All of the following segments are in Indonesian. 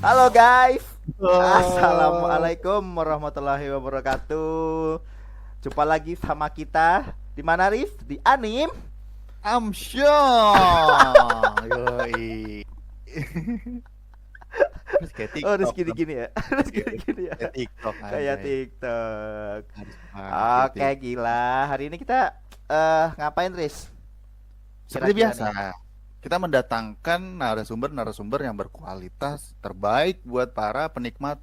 Halo guys, Oh, assalamualaikum warahmatullahi wabarakatuh. Jumpa lagi sama kita di mana Rif? Di Anim. Amsyong. Yoi. Terus kayak Oh, harus TikTok dong. gini-gini ya. Harus Iya, gini-gini ya. kayak TikTok Kayak anjay. TikTok. Harus banget kayak Oke, TikTok. gila. Hari ini kita ngapain, Riz? Seperti Kira-kira biasa, nih. kita mendatangkan narasumber-narasumber yang berkualitas terbaik buat para penikmat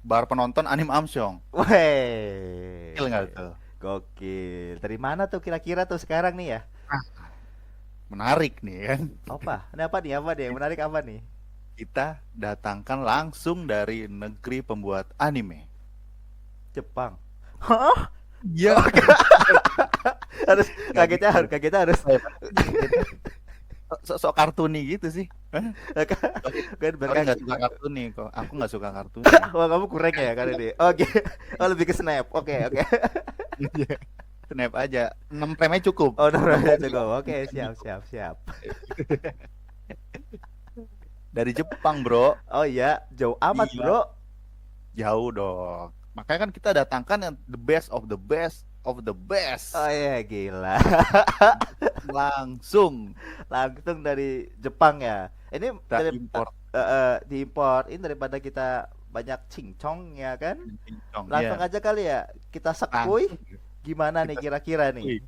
bar penonton anime Amsyong. Weh. Gila nggak tuh? Gokil. Dari mana tuh kira-kira tuh sekarang nih ya? Ah, menarik nih kan. Apa? Ini apa nih? Apa nih? Yang menarik apa nih? Kita datangkan langsung dari negeri pembuat anime. Jepang. Hah? Iya. Harus Nggak gitu. kagetnya harus Sok-sok kartuni gitu sih. Hah? Sorry, kan sorry berkaki. nggak suka kartuni kok. Aku nggak suka kartuni. Wah, kamu kurang ya kali ini. Oke. Oh, lebih ke snap. Oke, oke. Iya. Snap aja. 6 premnya cukup. Oh, no, 6 prem cukup. Oke, siap, siap, siap. dari Jepang, Bro. Oh iya, jauh amat, Iya, Bro. jauh dong. Makanya kan kita datangkan yang the best of the best of the Oh best. iya, gila. Langsung Langsung dari Jepang ya. Ini kita dari import diimpor. Ini daripada kita banyak cincong ya kan? kincong. Langsung Iya, aja kali ya. Kita sekui. langsung Gimana nih kita kira-kira nih? wih,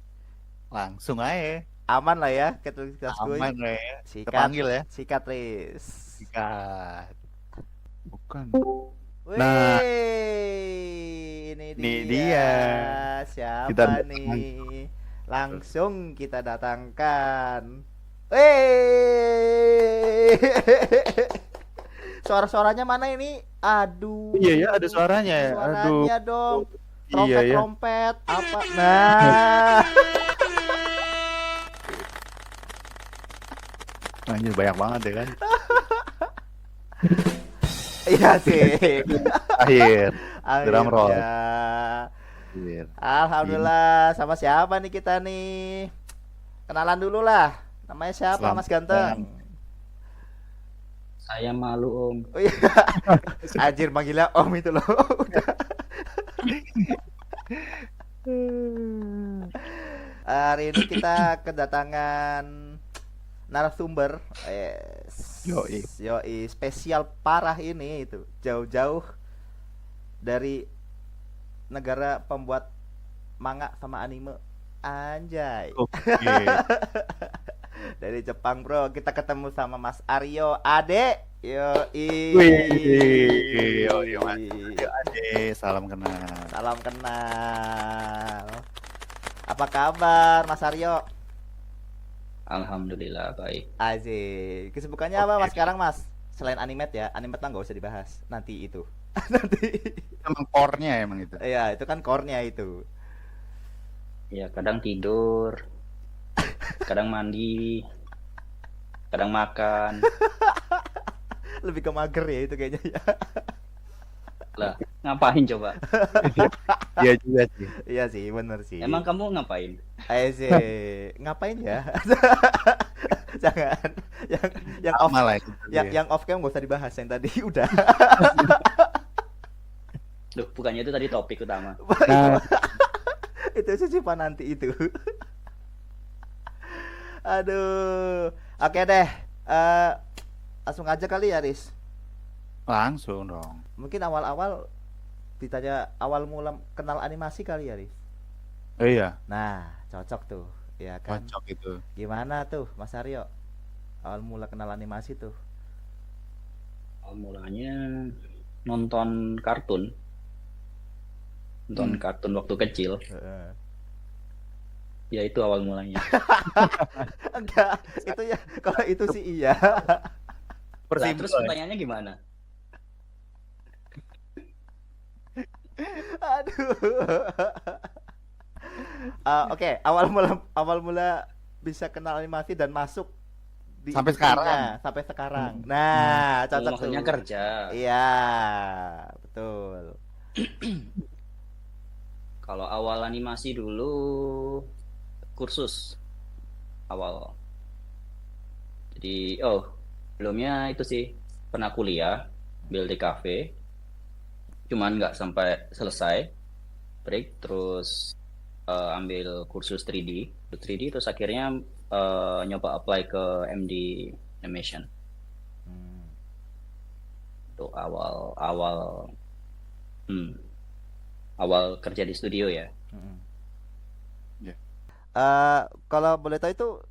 langsung aja. Aman lah ya, kita sekui. Aman lah ya. Kita Sikat, panggil ya. sikat, Riz. Sikat. Bukan. Nah, Wih, ini ini dia. dia. Kita Siapa datangkan. nih? Langsung kita datangkan. Wih. Suara-suaranya mana ini? Iya ya, Aduh. ada suaranya ya. Aduh. Suaranya dong. Iya ya. Trompet-trompet apa? Nah. Anjir banyak banget ya kan. Iya sih. Akhir. Drum roll. Akhirnya. Akhir. Ini Alhamdulillah, sama siapa nih kita nih? Kenalan dulu lah. Namanya siapa, selamat Mas Ganteng? datang. Saya malu Om. Oh iya, anjir manggilnya Om itu loh. Udah. Hari ini kita kedatangan narasumber Yoi. yoi spesial parah ini itu. Jauh-jauh dari negara pembuat manga sama anime. Anjay. Oke. Dari Jepang, Bro. Kita ketemu sama Mas Aryo Ade. Yoi. Wih. Yoi, Mas. Yuk, Ade. Salam kenal. Salam kenal. Apa kabar, Mas Aryo? Alhamdulillah baik. Azik. Kesibukannya apa, Oke. Mas, sekarang, Mas? Selain animet ya, animet mah nggak usah dibahas. Nanti itu. Nanti. Emang core-nya emang itu. Ya, itu kan core-nya itu. Ya kadang tidur, kadang mandi, kadang makan. Lebih ke mager ya itu kayaknya ya. Lah, ngapain coba? Iya juga sih. Iya sih, bener sih. Emang kamu ngapain? Ayo sih, ngapain ya? Jangan. Yang off Sama lah itu dia. yang off cam gak usah dibahas yang tadi udah. Duh, bukannya itu tadi topik utama. Nah, Itu sisipan nanti itu. Aduh. Oke deh. Eh langsung aja kali ya, Riz. langsung dong. Mungkin awal-awal ditanya awal mula kenal animasi kali ya, Riz. Oh iya, Nah, cocok tuh. Ya kan? cocok itu. Gimana tuh, Mas Aryo? Awal mula kenal animasi tuh. Awal mulanya nonton kartun, nonton Hmm. kartun waktu kecil. Heeh. Ya itu awal mulanya. Enggak, itu ya kalau itu sih iya. Lah, Persimpel terus ya. pertanyaannya gimana? Aduh. Oke, awal mula bisa kenal animasi dan masuk di Sampai industrinya sekarang. sampai sekarang. Hmm. Nah, Oh, cocok maksudnya tuh. kerja. Iya, betul. Kalau awal animasi dulu kursus awal. Jadi, sebelumnya itu sih pernah kuliah ambil DKV, cuman nggak sampai selesai, break, terus ambil kursus 3D, terus akhirnya nyoba apply ke MD Animation. Hmm. Itu awal awal kerja di studio ya. Mm-mm. Ya. Kalau boleh tahu itu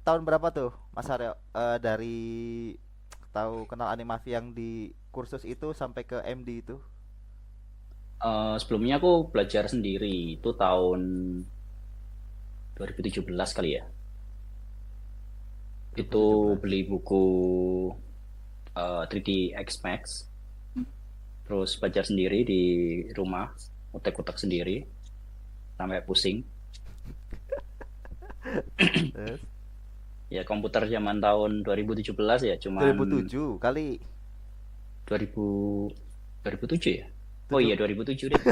tahun berapa tuh Mas Aryo, dari tahu kenal animasi yang di kursus itu sampai ke MD itu? Sebelumnya aku belajar sendiri itu tahun 2017 kali ya. Itu 2017. beli buku 3D X Max, terus belajar sendiri di rumah, utek-utek sendiri sampai pusing. Terus Ya komputer zaman tahun 2017 ya, cuman 2007 kali. 2000 2007 ya. Oh Tujuh. iya 2007 deh.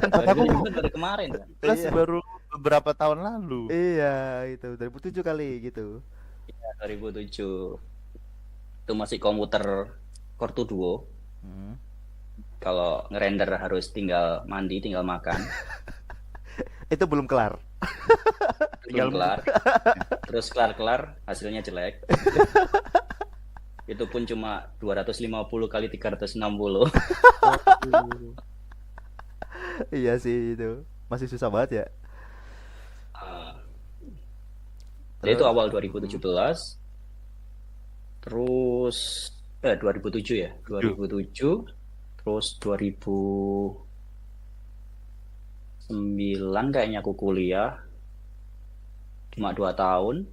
Tempat aku 2007 kan baru kemarin kan. kelas Iya. baru beberapa tahun lalu. Iya, itu 2007 kali gitu. Ya, 2007 itu masih komputer Core 2 Duo. Hmm. Kalau ngerender harus tinggal mandi, tinggal makan. Itu belum kelar. Belum kelar. Terus kelar hasilnya jelek. Itu pun cuma 250 kali 360. Iya sih itu. Masih susah banget ya. Jadi itu Terus? awal 2017. Terus 2007 ya. 2007 terus 2009 kayaknya aku kuliah. Cuma 2 tahun.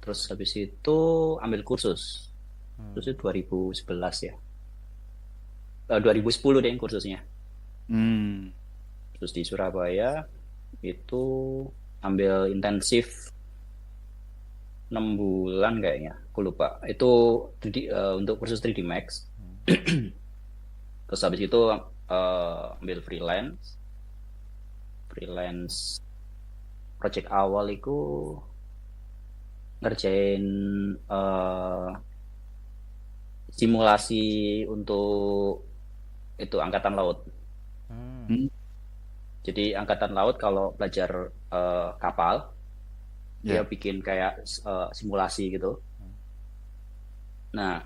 Terus habis itu ambil kursus. Terus itu 2011 ya. 2010 deh kursusnya. Hmm. Terus di Surabaya itu ambil intensif 6 bulan kayaknya. Aku lupa. Itu 3D, untuk kursus 3D Max. Terus habis itu ambil freelance. Project awal itu ngerjain simulasi untuk itu angkatan laut. Hmm. Jadi angkatan laut kalau belajar kapal, dia Ya. bikin kayak simulasi gitu. Nah,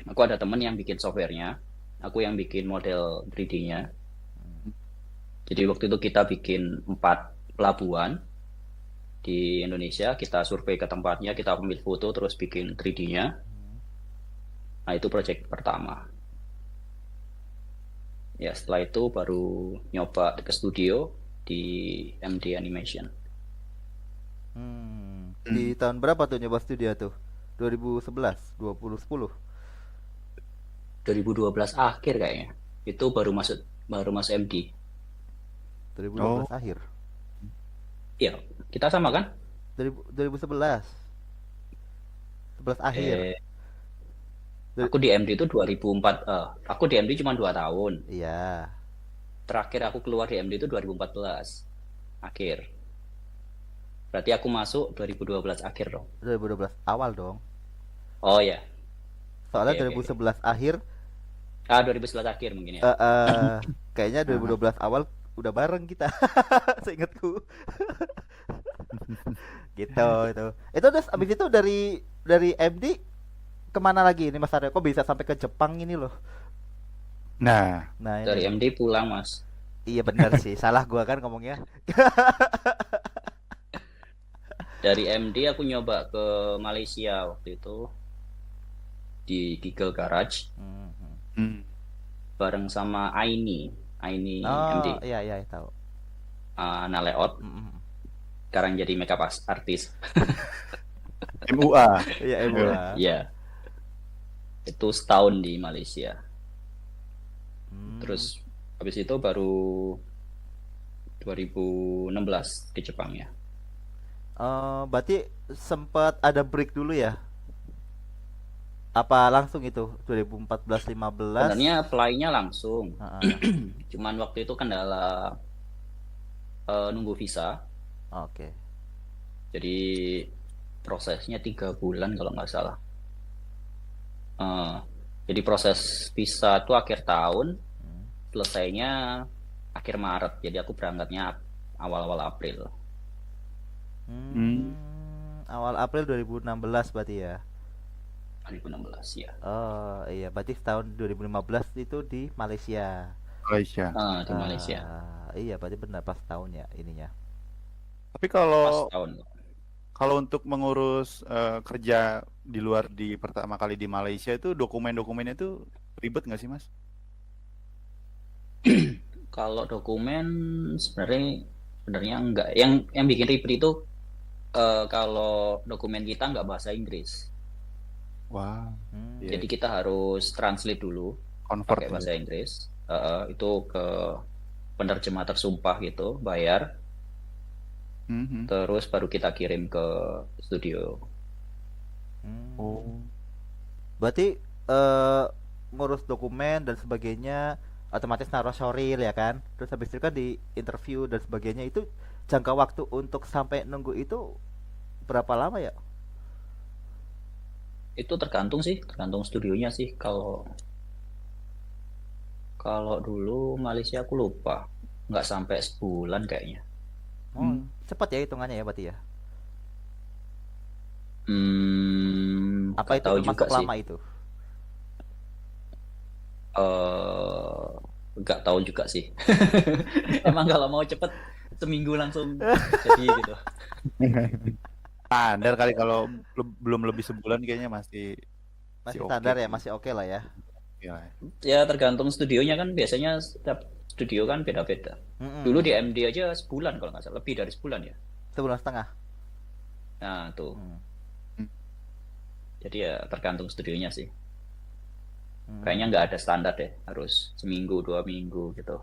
aku ada temen yang bikin softwarenya, aku yang bikin model 3D-nya. Jadi waktu itu kita bikin 4 pelabuhan di Indonesia, kita survei ke tempatnya, kita ambil foto, terus bikin 3D-nya. Nah, itu project pertama. Ya, setelah itu baru nyoba ke studio di MD Animation. Di tahun berapa tuh nyoba studio tuh? 2011, 2010. 2012 akhir kayaknya. Itu baru masuk MD. 2012 akhir. Iya, kita sama kan? 2011. 11 akhir. Aku di MD itu 2004. Aku di MD cuma 2 tahun. Iya. Terakhir aku keluar di MD itu 2014 akhir. Berarti aku masuk 2012 akhir dong. 2012 awal dong. Oh ya. Soalnya Oke, 2011 akhir 2011 akhir mungkin ya. kayaknya 2012 awal udah bareng kita. Seingatku. Gitu itu. Itu terus abis itu dari MD kemana lagi ini Mas Aryo? Kok bisa sampai ke Jepang ini loh? Nah, Nah Dari ini. MD pulang, Mas. Iya benar sih. Salah gua kan ngomongnya. Dari MD aku nyoba ke Malaysia waktu itu di Giggle Garage hmm. bareng sama Aini MD, Oh iya iya tahu. Naleot. Sekarang jadi makeup artist. MUA. Iya MUA. Iya. Itu setahun di Malaysia. Terus habis itu baru 2016 di Jepang ya. Berarti sempat ada break dulu ya? Apa langsung itu 2014-15? Sebenarnya apply-nya langsung. Heeh. Cuman waktu itu kendala nunggu visa. Oke. Jadi prosesnya 3 bulan kalau nggak salah. Eh, jadi proses visa itu akhir tahun, Hmm. selesainya akhir Maret. Jadi aku berangkatnya awal-awal April. Hmm. Awal April 2016 berarti ya. 2016 ya. Oh iya, berarti tahun 2015 itu di Malaysia. Malaysia. Di Malaysia. Iya, berarti benar pas tahun ya ininya. Tapi Pas kalau tahun. kalau untuk mengurus kerja di luar di pertama kali di Malaysia itu dokumen-dokumennya itu ribet nggak sih Mas? Kalau dokumen sebenarnya enggak. Yang bikin ribet itu kalau dokumen kita nggak bahasa Inggris. Wah, iya, Jadi kita harus translate dulu convert pakai ya. bahasa Inggris. Itu ke penerjemah tersumpah gitu, bayar. Mhm. Terus baru kita kirim ke studio. Hmm. Oh, Berarti ngurus dokumen dan sebagainya otomatis naruh showreel ya kan. Terus habis itu kan di interview dan sebagainya itu jangka waktu untuk sampai nunggu itu berapa lama ya? Itu tergantung studionya sih. Kalau kalau dulu Malaysia aku lupa, nggak sampai sebulan kayaknya. Oh, hmm. cepat ya hitungannya ya berarti ya. Apa Nggak itu tahu juga termasuk sih. lama itu? eh nggak tahu juga sih. Emang kalau mau cepet seminggu langsung jadi gitu. Standar kali kalau belum lebih sebulan kayaknya masih masih Masih oke standar ya, sih. masih oke lah ya. Ya. Ya tergantung studionya kan, biasanya setiap studio kan beda-beda. Dulu di Mm-mm. MD aja sebulan kalau nggak salah, lebih dari sebulan ya. Sebulan setengah. Nah tuh, Hmm. Hmm. jadi ya tergantung studionya sih. Kayaknya Hmm. nggak ada standar deh, harus seminggu 2 minggu gitu.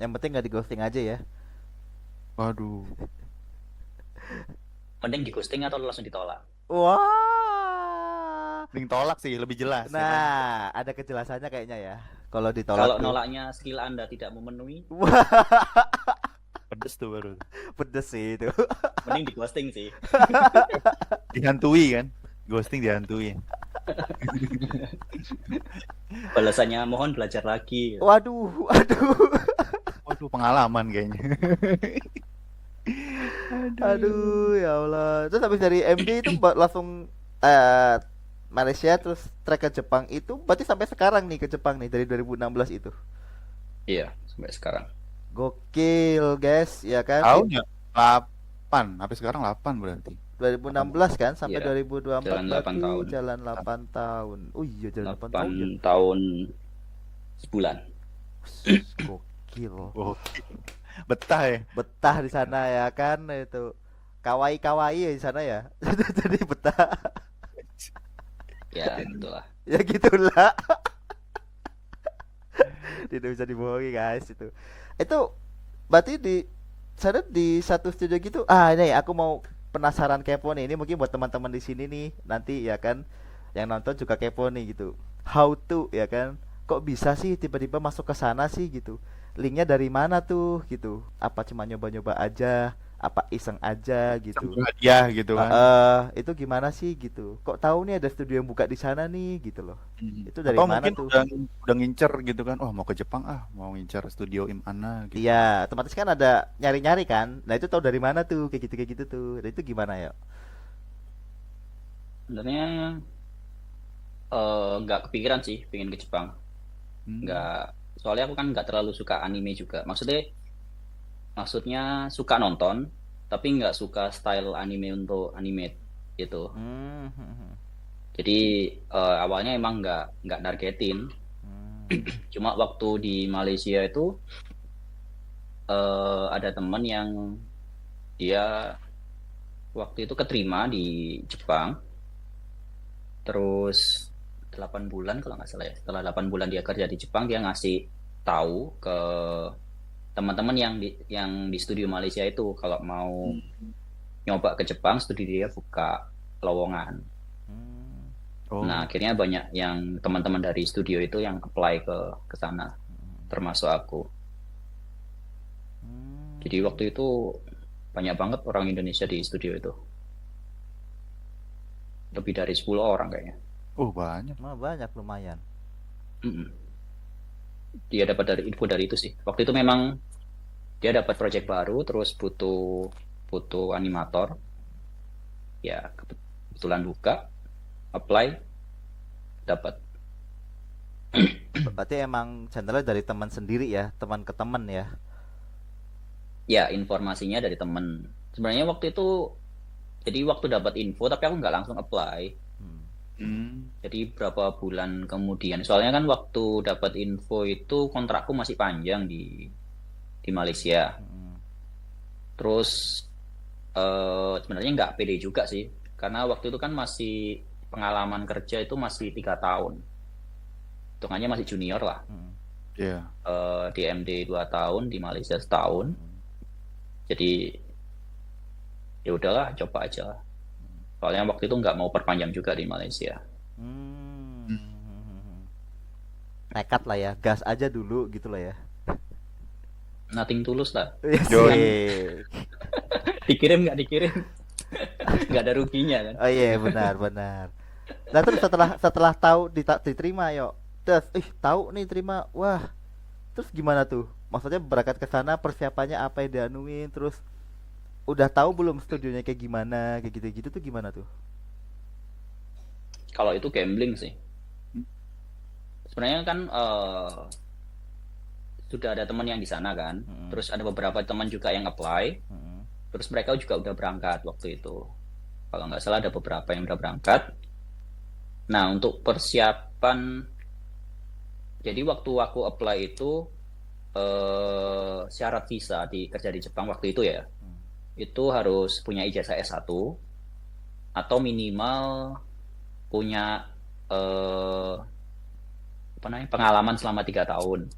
Yang penting nggak di ghosting aja ya. Waduh, Mending di ghosting atau langsung ditolak. Wah. link tolak sih lebih jelas ya kan. Nah, ada kejelasannya kayaknya ya. Kalau ditolak Kalau tuh. nolaknya skill Anda tidak memenuhi, Wah, Pedes tuh baru. pedes sih itu. mending di ghosting sih. Dihantui kan, ghosting dihantui. Balasannya mohon belajar lagi. Waduh, aduh. Waduh, pengalaman kayaknya. Aduh, ya Allah. Terus habis dari MD itu langsung eh Malaysia terus trek ke Jepang itu berarti sampai sekarang nih ke Jepang nih dari 2016 itu. Iya, sampai sekarang. Gokil, guys, ya kan? Tahunnya 8, sampai sekarang 8 berarti. 2016 kan sampai Iya, 2024 jalan 8 berarti tahun. jalan 8 tahun. Oh iya, jalan 8 tahun 8 ya. tahun sebulan. Gokil. Oke. Betah ya. Betah di sana ya kan itu. Kawaii-kawaii ya di sana ya. Jadi betah. Ya, itulah. Ya gitulah. Tidak bisa dibohongi guys itu. Itu berarti di sana di satu studio gitu. Ah, ini aku mau penasaran kepo nih. Ini mungkin buat teman-teman di sini nih nanti ya kan yang nonton juga kepo nih gitu. How to ya kan? Kok bisa sih tiba-tiba masuk ke sana sih gitu? Linknya dari mana tuh gitu? Apa cuma nyoba-nyoba aja? Apa iseng aja gitu? Sambil hadiah gitu kan. Itu gimana sih gitu? Kok tahu nih ada studio yang buka di sana nih gitu loh? Itu dari Atau mana mungkin tuh? udah ngincer gitu kan. Oh, mau ke Jepang mau ngincer studio Imana gitu. Iya, otomatis kan ada nyari-nyari kan. Nah, itu tahu dari mana tuh kayak gitu tuh. Nah, itu gimana ya? Sebenarnya nggak kepikiran sih pengen ke Jepang. Hmm. Nggak, soalnya aku kan nggak terlalu suka anime juga. Maksudnya suka nonton, tapi nggak suka style anime untuk animate gitu. Hmm, hmm, hmm, Jadi awalnya emang nggak nargetin. hmm. Cuma waktu di Malaysia itu ada teman yang dia waktu itu keterima di Jepang, terus 8 bulan kalau nggak salah ya. Setelah 8 bulan dia kerja di Jepang, dia ngasih tahu ke teman-teman yang di studio Malaysia itu kalau mau nyoba ke Jepang, studio dia buka lowongan. Hmm, Oh. Nah, akhirnya banyak yang teman-teman dari studio itu yang apply ke sana, termasuk aku. hmm. Jadi waktu itu banyak banget orang Indonesia di studio itu. Lebih dari 10 orang kayaknya. Oh, banyak. Banyak lumayan. Mm-mm. Dia dapat dari info dari itu sih. Waktu itu memang dia dapat project baru, terus butuh butuh animator. Ya kebetulan buka, apply, dapat. Berarti emang channelnya dari teman sendiri ya, teman ke teman ya. Ya informasinya dari temen. Sebenarnya waktu itu, jadi waktu dapat info, tapi aku nggak langsung apply. Hmm. Hmm. Jadi berapa bulan kemudian, soalnya kan waktu dapat info itu kontrakku masih panjang di Malaysia. Hmm. Terus sebenarnya nggak pede juga sih, karena waktu itu kan masih pengalaman kerja itu masih 3 tahun, hitungannya masih junior lah. Hmm. Ya. Di MD 2 tahun, di Malaysia setahun. Jadi ya udahlah, coba aja lah. Soalnya waktu itu nggak mau perpanjang juga di Malaysia. Hmm. Nekat lah ya, gas aja dulu gitu lah ya. Nothing tulus lah. Iya Yo. sih. Dikirim nggak dikirim, nggak ada ruginya kan. Oh iya benar benar. Nah terus setelah tahu diterima yuk. Terus tahu nih terima. Wah, terus gimana tuh? Maksudnya berangkat ke sana persiapannya apa yang dianuin terus udah tahu belum studionya kayak gimana kayak gitu-gitu tuh gimana tuh? Kalau itu gambling sih. Sebenarnya kan sudah ada teman yang di sana kan. Mm-mm. Terus ada beberapa teman juga yang apply. Mm-mm. Terus mereka juga udah berangkat waktu itu. Kalau nggak salah ada beberapa yang udah berangkat. Nah untuk persiapan, jadi waktu aku apply itu syarat visa di kerja di Jepang waktu itu ya, itu harus punya ijazah S1 atau minimal punya apa namanya, pengalaman selama 3 tahun.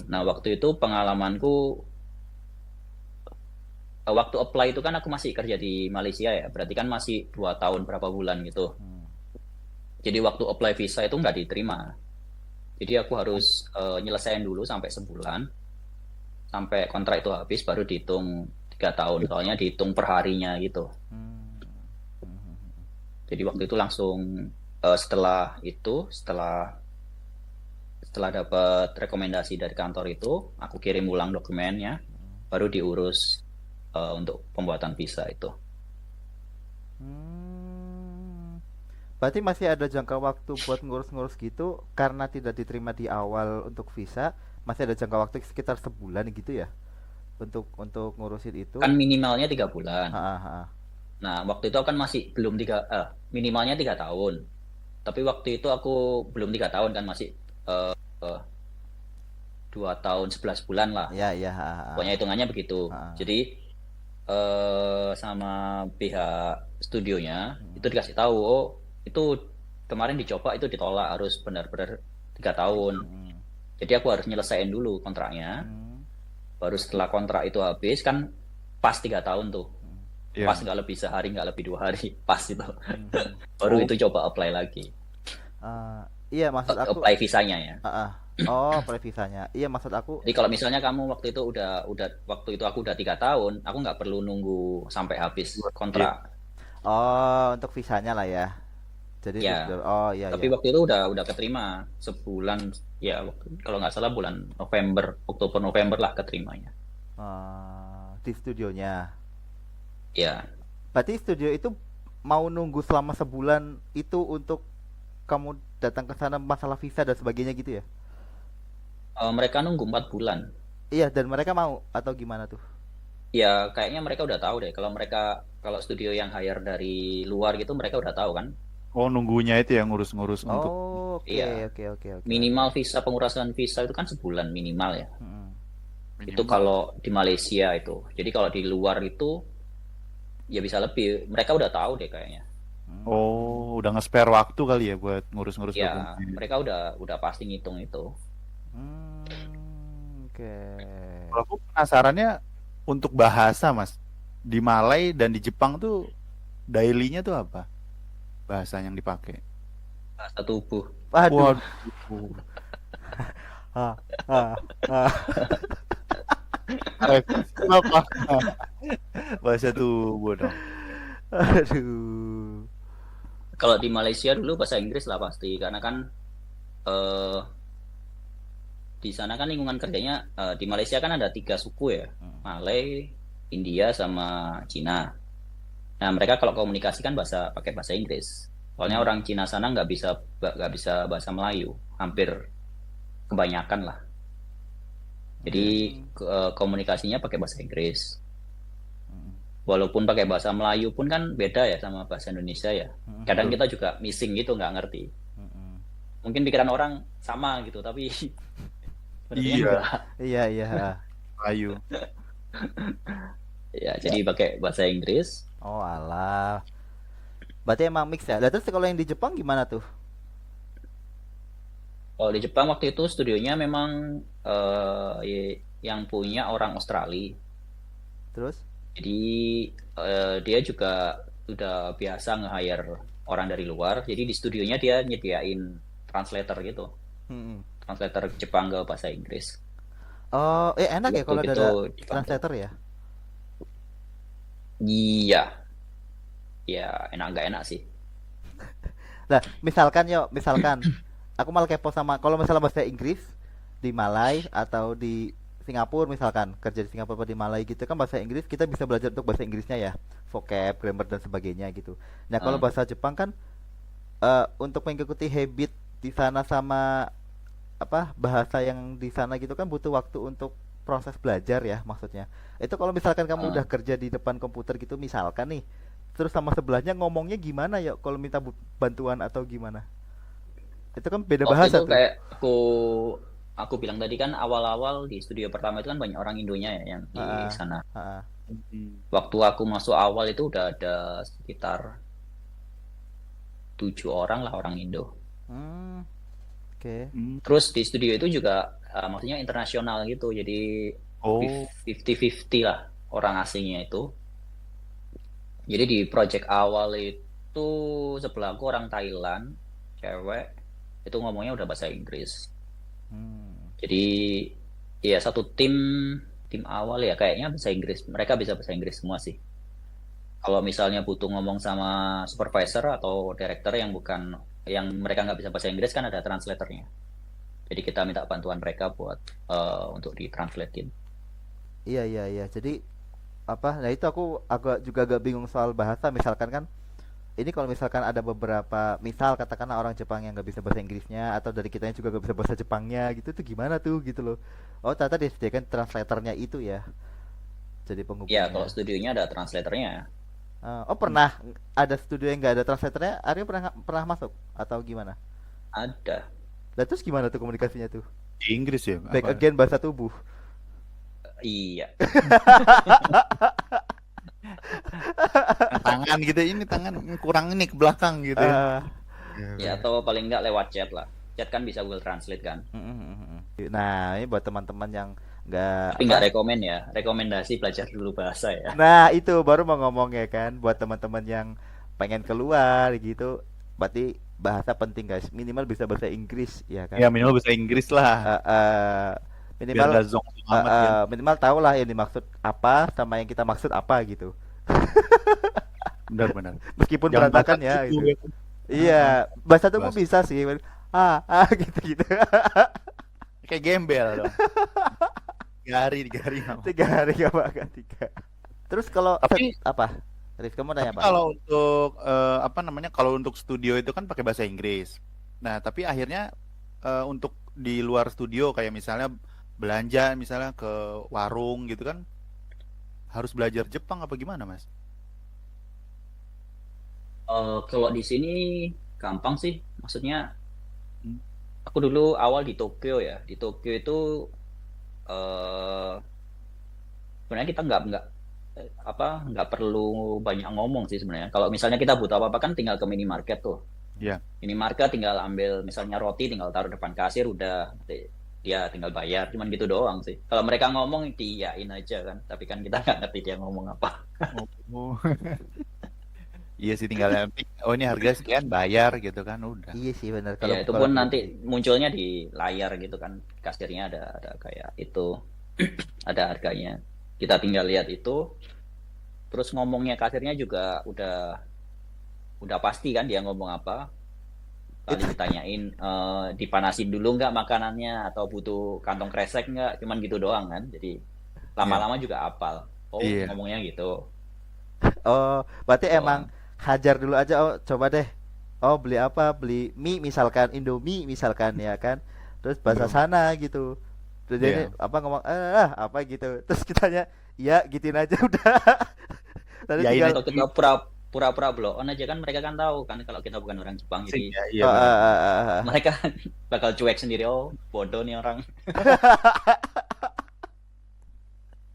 Nah waktu itu pengalamanku waktu apply itu kan aku masih kerja di Malaysia ya, berarti kan masih 2 tahun berapa bulan gitu. Jadi waktu apply visa itu nggak diterima. Jadi aku harus nyelesain dulu sampai sebulan, sampai kontrak itu habis baru dihitung 3 tahun. Soalnya dihitung per harinya gitu. Jadi waktu itu langsung setelah dapat rekomendasi dari kantor itu, aku kirim ulang dokumennya, baru diurus untuk pembuatan visa itu. Berarti masih ada jangka waktu buat ngurus-ngurus gitu karena tidak diterima di awal untuk visa, masih ada jangka waktu sekitar sebulan gitu ya untuk ngurusin itu. Kan minimalnya 3 bulan. Ha, ha, ha. Nah waktu itu kan masih belum minimalnya 3 tahun. Tapi waktu itu aku belum 3 tahun kan, masih 2 tahun 11 bulan lah. Ya ya. Ha, ha. Pokoknya hitungannya begitu. Ha. Jadi sama pihak studionya itu dikasih tahu, oh itu kemarin dicoba itu ditolak, harus benar-benar 3 tahun. Jadi aku harus nyelesain dulu kontraknya. Baru setelah kontrak itu habis kan pas 3 tahun tuh. Iya. Pas nggak lebih sehari, nggak lebih 2 hari, pas itu. Baru itu coba apply lagi. Iya maksud aku. Apply visanya ya. Oh, apply visanya. Iya maksud aku. Jadi kalau misalnya kamu waktu itu waktu itu aku udah 3 tahun, aku nggak perlu nunggu sampai habis kontrak. Oh, untuk visanya lah ya. Jadi Ya. oh iya Tapi iya. waktu itu udah keterima sebulan ya, kalau nggak salah bulan November, Oktober November lah keterimanya. Di studionya. Ya. Berarti studio itu mau nunggu selama sebulan itu untuk kamu datang ke sana masalah visa dan sebagainya gitu ya? Mereka nunggu 4 bulan. Iya, dan mereka mau atau gimana tuh? Ya kayaknya mereka udah tahu deh, kalau studio yang hire dari luar gitu mereka udah tahu kan. Oh, nunggunya itu yang ngurus-ngurus untuk Oh, oke Iya. oke. Minimal visa, pengurasan visa itu kan sebulan minimal ya. Itu minimal. kalau di Malaysia itu. Jadi kalau di luar itu ya bisa lebih. Mereka udah tahu deh kayaknya. Oh, udah nge-spare waktu kali ya buat ngurus-ngurus Ya, dokumen. mereka udah pasti ngitung itu. Oke. Kalau aku penasarannya untuk bahasa, Mas. Di Malai dan di Jepang tuh daily-nya tuh apa? Bahasa yang dipakai. Bahasa tubuh. Waduh. Waduh. Ah, ah, ah. Kenapa? Bahasa tubuh dong. Aduh. Kalau di Malaysia dulu bahasa Inggris lah pasti, karena kan eh, di sana kan lingkungan kerjanya di Malaysia kan ada 3 suku ya, Malay, India sama Cina. Nah mereka kalau komunikasi kan pakai bahasa Inggris. Soalnya orang Cina sana nggak bisa bahasa Melayu, hampir kebanyakan lah. Jadi komunikasinya pakai bahasa Inggris. Walaupun pakai bahasa Melayu pun kan beda ya sama bahasa Indonesia ya. Kadang kita juga missing gitu, nggak ngerti. Mungkin pikiran orang sama gitu, tapi sebenarnya Iya. enggak. Iya. Ayu. Ya, jadi pakai bahasa Inggris. Oh alah. Berarti emang mix ya. Lah terus kalau yang di Jepang gimana tuh? Kalau di Jepang waktu itu studionya memang yang punya orang Australia. Terus? Jadi dia juga udah biasa nge-hire orang dari luar. Jadi di studionya dia nyediain translator gitu. Mm-mm. Translator Jepang ke bahasa Inggris. Oh, enak ya Waktu kalau itu ada dibantu. translator ya. Iya, ya enak nggak enak sih. Nah, misalkan aku malah kepo sama kalau misalnya bahasa Inggris di Malai atau di Singapura misalkan kerja di Singapura atau di Malai gitu kan bahasa Inggris kita bisa belajar untuk bahasa Inggrisnya ya, vocab, grammar dan sebagainya gitu. Nah, kalau Hmm. bahasa Jepang kan untuk mengikuti habit di sana sama apa bahasa yang di sana gitu kan butuh waktu untuk proses belajar ya maksudnya. Itu kalau misalkan kamu udah Hmm. kerja di depan komputer gitu misalkan nih, terus sama sebelahnya ngomongnya gimana ya kalau minta bantuan atau gimana? Itu kan beda Waktu itu bahasa tuh. kayak aku bilang tadi kan awal-awal di studio pertama itu kan banyak orang Indonya ya yang di Heeh. sana. Heeh. Waktu aku masuk awal itu udah ada sekitar 7 orang lah orang Indo. Hmm, oke. Hmm. Terus di studio itu juga maksudnya internasional gitu, jadi Oh. 50-50 lah orang asingnya itu. Jadi di project awal itu sebelah aku orang Thailand, cewek, itu ngomongnya udah bahasa Inggris. Hmm. Jadi ya satu tim awal ya kayaknya bahasa Inggris. Mereka bisa bahasa Inggris semua sih. Kalau misalnya butuh ngomong sama supervisor atau director yang mereka nggak bisa bahasa Inggris kan ada translatornya. Jadi kita minta bantuan mereka buat untuk ditranslatein. Iya. Jadi apa? Nah, itu aku agak bingung soal bahasa misalkan kan ini kalau misalkan ada beberapa misal katakanlah orang Jepang yang nggak bisa bahasa Inggrisnya atau dari kitanya juga nggak bisa bahasa Jepangnya gitu tuh gimana tuh gitu loh. Oh, ternyata disediakan translatornya itu ya. Jadi Ya kalau penghubungnya. studionya ada translatornya. Oh, pernah ada studio yang nggak ada translatornya? Aryo pernah pernah masuk atau gimana? Ada. Lah terus gimana tuh komunikasinya tuh? Di Inggris ya? Back Apa? again bahasa tubuh. Iya. Tangan gitu, ini tangan kurang ini ke belakang gitu ya. Eh, Ya atau paling nggak lewat chat lah. Chat kan bisa Google Translate kan. Nah, ini buat teman-teman yang nggak Tapi apa. nggak rekomen ya. Rekomendasi belajar dulu bahasa ya. Nah, itu baru mau ngomong ya kan, buat teman-teman yang pengen keluar gitu, berarti bahasa penting guys, minimal bisa bahasa Inggris ya kan. Ya minimal bahasa Inggris lah. Eh, eh, Biar minimal gak zonk amat kan. minimal tahu lah yang dimaksud apa sama yang kita maksud apa gitu. Benar-benar. Meskipun Jangan berantakan bahasa ya tubuh gitu. ya kan. Iya, bahasa tubuh Bahasa bisa sih. Gitu-gitu. kayak gembel dong. 3 hari nggak mau. 3 hari gak makan 3. Terus kalau Tapi apa? Rif, kamu nanya tapi apa? kalau untuk apa namanya, kalau untuk studio itu kan pakai bahasa Inggris. Nah, tapi akhirnya untuk di luar studio kayak misalnya belanja misalnya ke warung gitu kan harus belajar Jepang apa gimana, Mas? Kalau di sini gampang sih. Maksudnya Hmm. aku dulu awal di Tokyo ya. Di Tokyo itu eh sebenarnya kita nggak perlu banyak ngomong sih sebenarnya. Kalau misalnya kita butuh apa-apa kan tinggal ke minimarket tuh. Ya. Minimarket tinggal ambil misalnya roti tinggal taruh depan kasir udah nanti dia tinggal bayar. Cuman gitu doang sih. Kalau mereka ngomong diiyain aja kan. Tapi kan kita nggak ngerti dia ngomong apa. Oh. Iya sih, tinggal oh ini harga sekian bayar gitu kan udah. Iya sih benar Ya kalau itu kalau pun aku nanti munculnya di layar gitu kan. Kasirnya ada kayak itu ada harganya. Kita tinggal lihat itu. Terus ngomongnya kasirnya juga udah pasti kan dia ngomong apa. Kali Itu ditanyain dipanasin dulu nggak makanannya atau butuh kantong kresek nggak, cuman gitu doang kan. Jadi Iya. lama-lama juga hafal. Oh, Iya. ngomongnya gitu oh, berarti emang doang. hajar dulu aja. Oh, coba deh. Oh, beli apa? Beli mie misalkan, Indomie misalkan ya kan. Terus bahasa Belum. sana gitu. Terus dia ini Iya. apa ngomong apa gitu. Terus kitanya iya gituin aja udah. Nanti Ya ini tinggal Atau kita pura-pura blow on aja kan, mereka kan tahu kan kalau kita bukan orang Jepang, sih jadi ya. Iya oh, benar-benar. mereka bakal cuek sendiri. Oh, bodoh nih orang.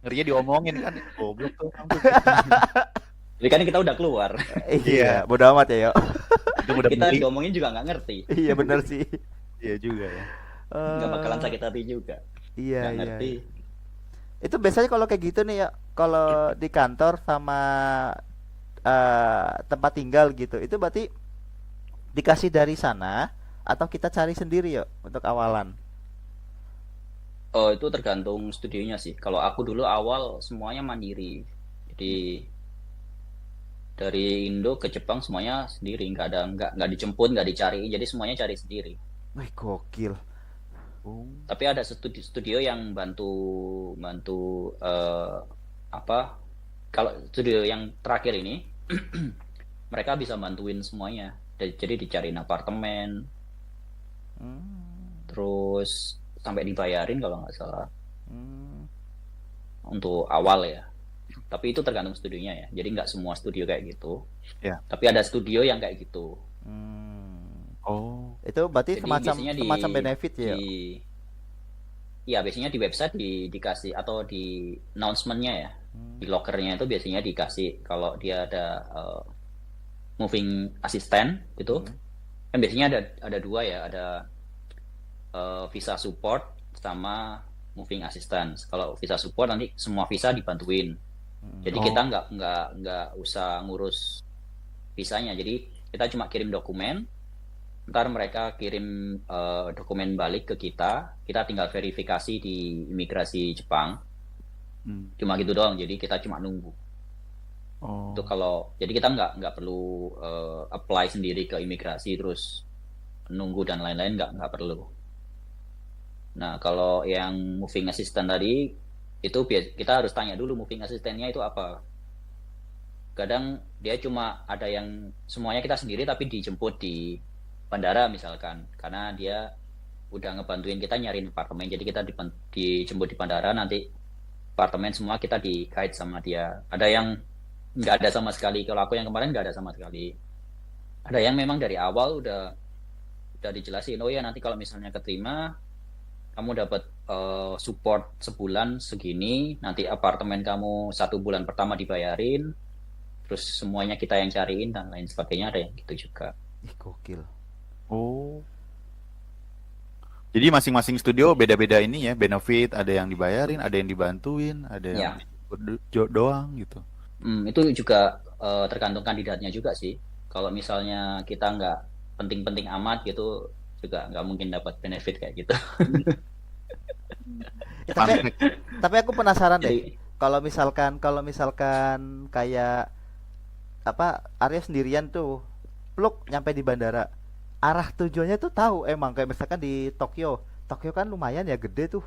Ngerinya diomongin kan. Goblok tuh orang tuh. Jadi kan kita udah keluar, iya, Iya. bodo amat ya, yo. Itu udah kita beli. diomongin juga nggak ngerti, Iya bener sih. Iya juga ya. nggak bakalan Eh, sakit hati juga, iya nggak iya. ngerti. Itu biasanya kalau kayak gitu nih ya, kalau di kantor sama tempat tinggal gitu, itu berarti dikasih dari sana atau kita cari sendiri ya untuk awalan. Oh, itu tergantung studionya sih. Kalau aku dulu awal semuanya mandiri, jadi dari Indo ke Jepang semuanya sendiri, nggak dijemput, nggak dicari, jadi semuanya cari sendiri. Wih, gokil. Oh. Tapi ada studio yang bantu bantu apa? Kalau studio yang terakhir ini mereka bisa bantuin semuanya. Jadi dicariin apartemen, Hmm, terus sampai dibayarin kalau nggak salah hmm. untuk awal ya. Tapi itu tergantung studionya ya. Jadi nggak semua studio kayak gitu. Ya. Tapi ada studio yang kayak gitu. Hmm. Oh. Itu berarti Jadi semacam biasanya semacam benefit ya. di ya biasanya di website dikasih atau di announcementnya ya. Hmm. Di lockernya itu biasanya dikasih kalau dia ada moving assistant gitu. Hmm. Kan biasanya ada dua ya, ada visa support sama moving assistance. Kalau visa support nanti semua visa dibantuin. Jadi kita Oh. nggak usah ngurus visanya. Jadi kita cuma kirim dokumen, ntar mereka kirim dokumen balik ke kita tinggal verifikasi di imigrasi Jepang. Hmm. Cuma gitu doang. Jadi kita cuma nunggu. Oh. Itu kalau jadi kita nggak perlu apply sendiri ke imigrasi terus nunggu dan lain-lain, nggak perlu. Nah, kalau yang moving assistant tadi itu kita harus tanya dulu moving assistantnya itu apa. Kadang dia cuma ada yang semuanya kita sendiri tapi dijemput di bandara misalkan, karena dia udah ngebantuin kita nyariin apartemen. Jadi kita dijemput di bandara, nanti apartemen semua kita di-guide sama dia. Ada yang nggak ada sama sekali. Kalau aku yang kemarin nggak ada sama sekali. Ada yang memang dari awal udah dijelasin, oh ya nanti kalau misalnya keterima kamu dapat support sebulan segini, nanti apartemen kamu 1 bulan pertama dibayarin, terus semuanya kita yang cariin dan lain sebagainya, ada yang gitu juga. Ih, gokil. Oh. Jadi masing-masing studio beda-beda ini ya, benefit, ada yang dibayarin, ada yang dibantuin, ada yang Ya, doang gitu. itu juga tergantung kandidatnya juga sih. Kalau misalnya kita nggak penting-penting amat gitu, juga nggak mungkin dapat benefit kayak gitu. Ya, Fun tapi fact. aku penasaran deh. Jadi Kalau misalkan kayak apa Arya sendirian tuh pluk nyampe di bandara. Arah tujuannya tuh tahu emang kayak misalkan di Tokyo. Tokyo kan lumayan ya gede tuh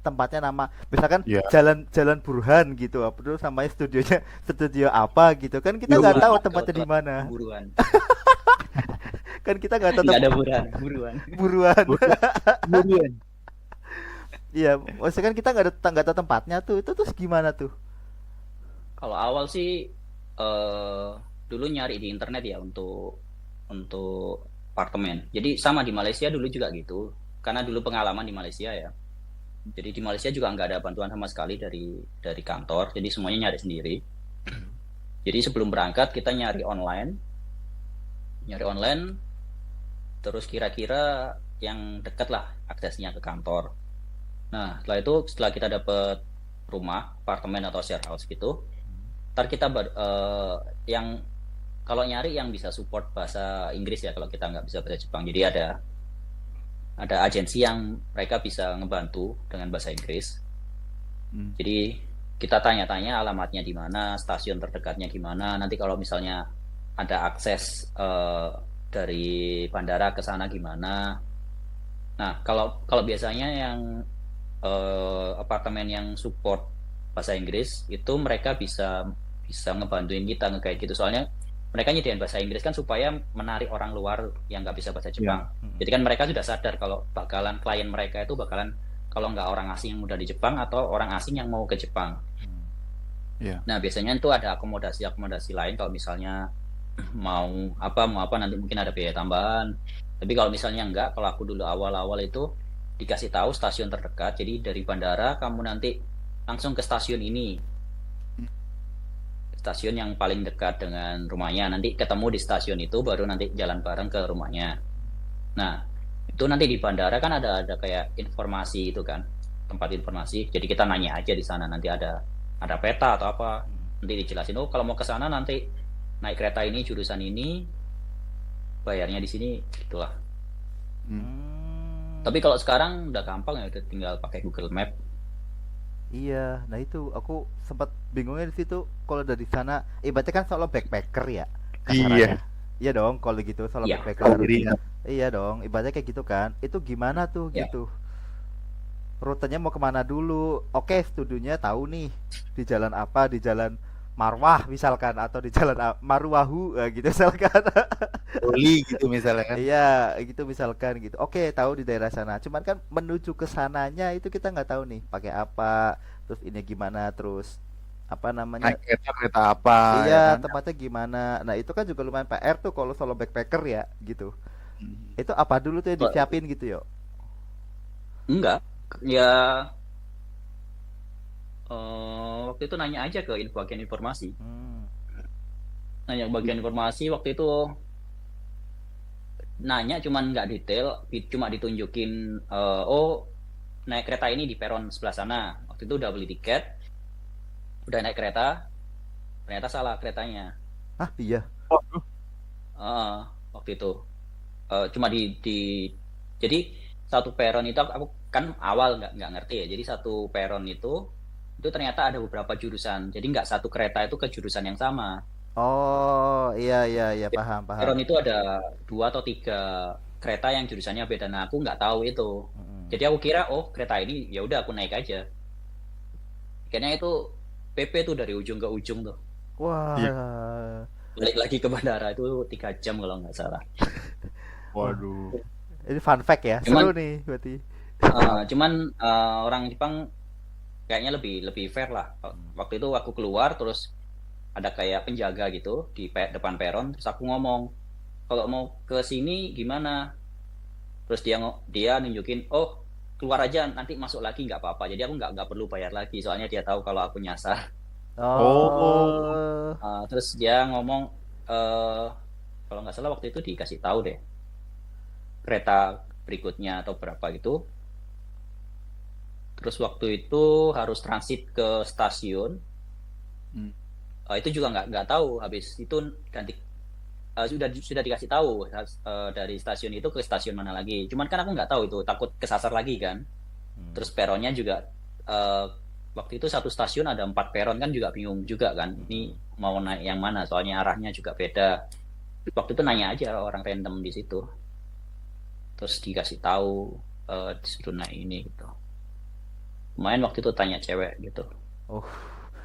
tempatnya, nama misalkan Ya. jalan Burhan gitu, apa terus namanya studionya studio apa gitu kan, kita nggak Buruan. tahu tempatnya di mana, buruan, kan kita nggak tahu nggak ada buruan. buruan. Buruan. Iya, maksudnya kan kita nggak tahu tempatnya tuh, itu terus gimana tuh? Kalau awal sih dulu nyari di internet ya untuk apartemen. Jadi sama di Malaysia dulu juga gitu. Karena dulu pengalaman di Malaysia ya. Jadi di Malaysia juga nggak ada bantuan sama sekali dari kantor. Jadi semuanya nyari sendiri. Jadi sebelum berangkat kita nyari online, terus kira-kira yang dekat lah aksesnya ke kantor. Nah, setelah kita dapet rumah, apartemen atau share house gitu, ntar kita yang kalau nyari yang bisa support bahasa Inggris ya, kalau kita nggak bisa bahasa Jepang. Jadi ada agensi yang mereka bisa ngebantu dengan bahasa Inggris. Jadi kita tanya-tanya alamatnya di mana, stasiun terdekatnya di mana. Nanti kalau misalnya ada akses dari bandara ke sana gimana. Nah, kalau kalau biasanya yang apartemen yang support bahasa Inggris itu mereka bisa bisa ngebantuin kita kayak gitu. Soalnya mereka nyediain bahasa Inggris kan supaya menarik orang luar yang nggak bisa bahasa Iya. Jepang. Jadi kan mereka sudah sadar kalau bakalan klien mereka itu bakalan kalau nggak orang asing yang udah di Jepang atau orang asing yang mau ke Jepang. Iya. Nah, biasanya itu ada akomodasi-akomodasi lain kalau misalnya mau apa nanti mungkin ada biaya tambahan. Tapi kalau misalnya enggak, kalau aku dulu awal-awal itu dikasih tahu stasiun terdekat. Jadi dari bandara kamu nanti langsung ke stasiun ini. Stasiun yang paling dekat dengan rumahnya. Nanti ketemu di stasiun itu baru nanti jalan bareng ke rumahnya. Nah, itu nanti di bandara kan ada kayak informasi itu kan, tempat informasi. Jadi kita nanya aja di sana nanti ada peta atau apa. Nanti dijelasin, oh kalau mau ke sana nanti naik kereta ini jurusan ini, bayarnya di sini, gitulah. Tapi kalau sekarang udah gampang ya, udah tinggal pakai Google Map. Iya, nah itu aku sempat bingungnya di situ. Kalau dari sana, ibaratnya kan solo backpacker ya, Iya. kasarannya. Iya dong, kalau gitu solo Iya, backpacker. Sendirian. Iya dong, ibaratnya kayak gitu kan. Itu gimana tuh ya. gitu? Rutenya mau kemana dulu? Oke, studionya tahu nih di jalan apa, di jalan Marwah misalkan atau di jalan Marwahu gitu misalkan. Oli gitu misalnya kan. Iya, gitu misalkan gitu. Oke, tahu di daerah sana. Cuman kan menuju ke sananya itu kita nggak tahu nih pakai apa, terus ini gimana, terus apa namanya? Naik kereta kereta apa ya Iya, kan. tempatnya gimana. Nah, itu kan juga lumayan PR tuh kalau solo backpacker ya, gitu. Hmm. Itu apa dulu tuh yang disiapin gitu yo? Enggak, ya waktu itu nanya aja ke bagian informasi. Hmm. Nanya ke bagian informasi waktu itu nanya cuman nggak detail, cuma ditunjukin oh naik kereta ini di peron sebelah sana. Waktu itu udah beli tiket, udah naik kereta, ternyata salah keretanya. Ah, iya. Eh, waktu itu cuma jadi satu peron itu aku kan awal nggak ngerti ya. Jadi satu peron itu ternyata ada beberapa jurusan. Jadi nggak satu kereta itu ke jurusan yang sama. Oh, iya iya iya, paham paham. Peron itu ada 2 atau 3 kereta yang jurusannya beda. Nah, aku nggak tahu itu. Mm-mm. Jadi aku kira, oh kereta ini ya udah aku naik aja. Kayaknya itu PP tuh dari ujung ke ujung tuh. Wah. Iya. Balik lagi ke bandara itu 3 jam kalau nggak salah. Waduh. Ini fun fact ya. Cuman- Seru nih berarti. Cuman orang Jepang kayaknya lebih lebih fair lah. Waktu itu aku keluar terus ada kayak penjaga gitu di depan peron, terus aku ngomong, kalau mau ke sini gimana? Terus dia nunjukin, oh keluar aja nanti masuk lagi nggak apa-apa. Jadi aku nggak perlu bayar lagi, soalnya dia tahu kalau aku nyasar. Oh. Terus dia ngomong, kalau nggak salah waktu itu dikasih tahu deh kereta berikutnya atau berapa gitu. Terus waktu itu harus transit ke stasiun. Itu juga nggak tahu. Habis itu ganti sudah dikasih tahu dari stasiun itu ke stasiun mana lagi. Cuman kan aku nggak tahu itu, takut kesasar lagi kan. Terus peronnya juga waktu itu satu stasiun ada 4 peron kan juga bingung juga kan. Ini mau naik yang mana? Soalnya arahnya juga beda. Waktu itu nanya aja orang random di situ. Terus dikasih tahu disuruh naik ini gitu. Lumayan waktu itu tanya cewek gitu. Oh.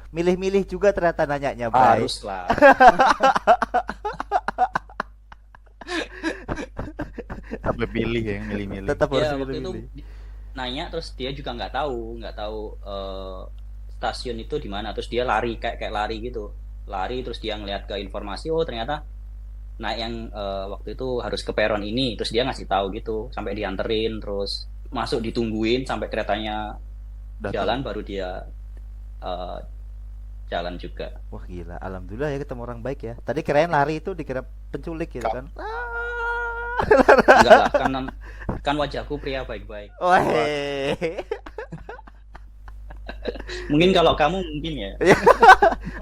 Milih-milih juga ternyata nanyanya, Bray. Harus lah. Sampai pilih ya, milih-milih. Tetap harus Ya waktu itu milih-milih. nanya terus dia juga nggak tahu stasiun itu di mana. Terus dia lari kayak lari gitu. Lari terus dia ngeliat ke informasi, oh ternyata naik yang waktu itu harus ke peron ini. Terus dia ngasih tahu gitu sampai dianterin, terus masuk ditungguin sampai keretanya Datang. jalan baru dia jalan juga. Wah, gila. Alhamdulillah ya ketemu orang baik ya. Tadi kirain lari itu dikira penculik gitu kan. Enggak lah, kan wajahku pria baik-baik. Wah. Mungkin kalau kamu mungkin ya.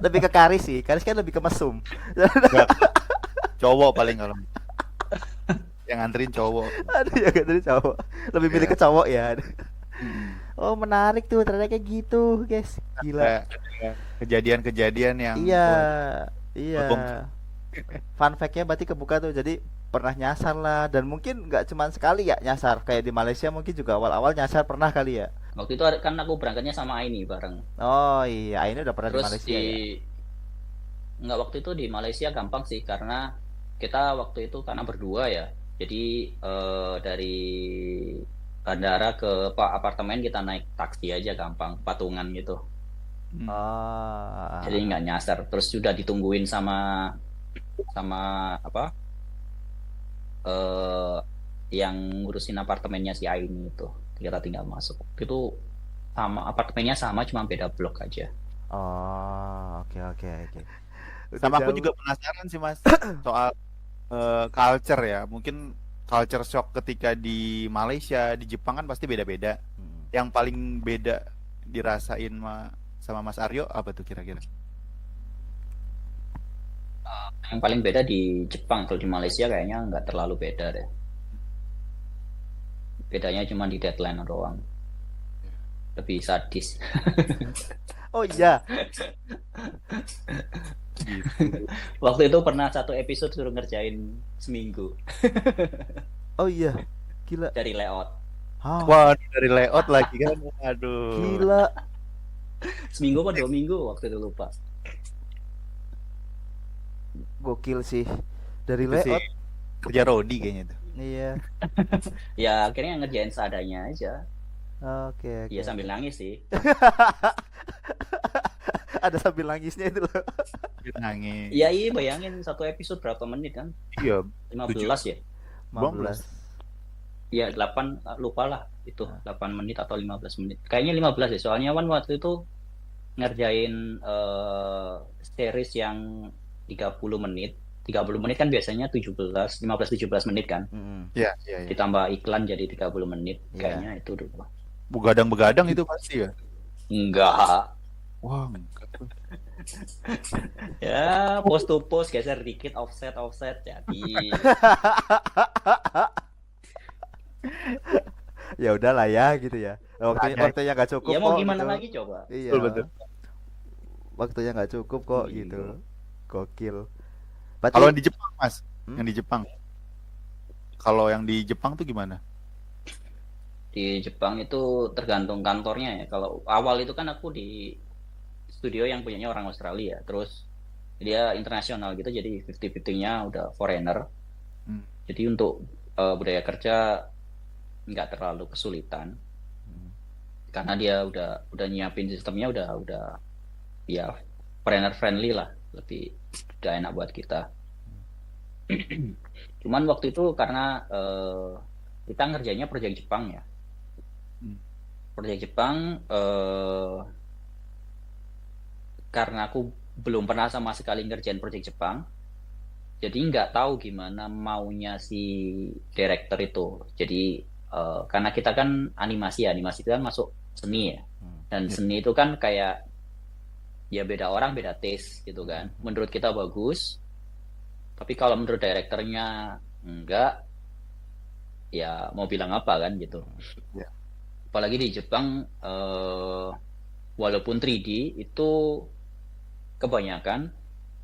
Lebih ke Karis sih. Karis kan lebih ke mesum. Enggak. Cowok paling kalau yang nganterin cowok. Aduh, ya kan tadi cowok. Lebih milih ke cowok ya. Oh, menarik tuh. Ternyata kayak gitu, guys. Gila. Kayak kejadian-kejadian yang Iya. wah, Iya. Bom- Fun fact-nya berarti kebuka tuh. Jadi pernah nyasar lah, dan mungkin nggak cuman sekali ya nyasar. Kayak di Malaysia mungkin juga awal-awal nyasar pernah kali ya. Waktu itu kan aku berangkatnya sama Aini bareng. Oh iya, ini udah pernah di Terus Malaysia di ya. nggak waktu itu di Malaysia gampang sih karena kita waktu itu karena berdua ya. Jadi dari bandara ke apartemen kita naik taksi aja gampang, patungan gitu. Hmm. Jadi nggak nyasar. Terus sudah ditungguin sama apa? Yang ngurusin apartemennya si Aini itu. Kita tinggal masuk. Itu sama apartemennya sama cuma beda blok aja. Oh, oke oke oke. Udah Sama aku jauh. juga penasaran sih Mas soal culture ya. Mungkin culture shock ketika di Malaysia, di Jepang kan pasti beda-beda. Hmm. Yang paling beda dirasain sama Mas Aryo apa tuh kira-kira? Yang paling beda di Jepang, kalau di Malaysia kayaknya nggak terlalu beda deh. Bedanya cuma di deadline doang. Lebih sadis. Oh iya, Gitu. Waktu itu pernah satu episode suruh ngerjain seminggu oh iya, gila. dari layout. Ah, Wah, dari layout lagi kan. Aduh. gila. Seminggu apa 2 minggu waktu itu lupa. Gokil sih. Dari Itu sih layout. kerja Rodi kayaknya tuh. Iya. Ya akhirnya ngerjain seadanya aja. Oke oke. Ya sambil nangis sih. Ada sambil nangisnya itu loh. Dia nangis. Ya iya bayangin satu episode berapa menit kan? Iya, 15 ya? 15. Ya 8 lupa lah itu 8 menit atau 15 menit. Kayaknya 15 ya. Soalnya Wan waktu itu ngerjain series yang 30 menit. 30 menit kan biasanya 15 17 menit kan. Mm-mm. Iya, iya, iya. Ditambah iklan jadi 30 menit. Iya. Kayaknya itu dulu. Begadang-begadang itu pasti ya. Enggak. Wah, enggak. Ya, post to post geser dikit offset jadi. Ya udahlah ya gitu ya. Waktunya nggak cukup Ya mau kok gimana gitu. lagi coba? Iya. Betul, betul. Waktunya nggak cukup kok Iya. gitu. Gokil. Kalau yang Berarti di Jepang, Mas, Hmm? yang di Jepang. Kalau yang di Jepang tuh gimana? Di Jepang itu tergantung kantornya ya. Kalau awal itu kan aku di studio yang punyanya orang Australia, terus dia internasional gitu, jadi 50-50-nya udah foreigner. Hmm. Jadi untuk budaya kerja nggak terlalu kesulitan, karena dia udah nyiapin sistemnya udah ya foreigner friendly lah, lebih udah enak buat kita. Cuman waktu itu karena kita ngerjainnya proyek Jepang ya. Hmm. Proyek Jepang karena aku belum pernah sama sekali ngerjain proyek Jepang, jadi nggak tahu gimana maunya si director itu. Jadi karena kita kan animasi itu kan masuk seni ya, dan seni itu kan kayak ya beda orang beda taste gitu kan. Menurut kita bagus, tapi kalau menurut direkturnya enggak, ya mau bilang apa kan gitu. Ya. Apalagi di Jepang walaupun 3D itu kebanyakan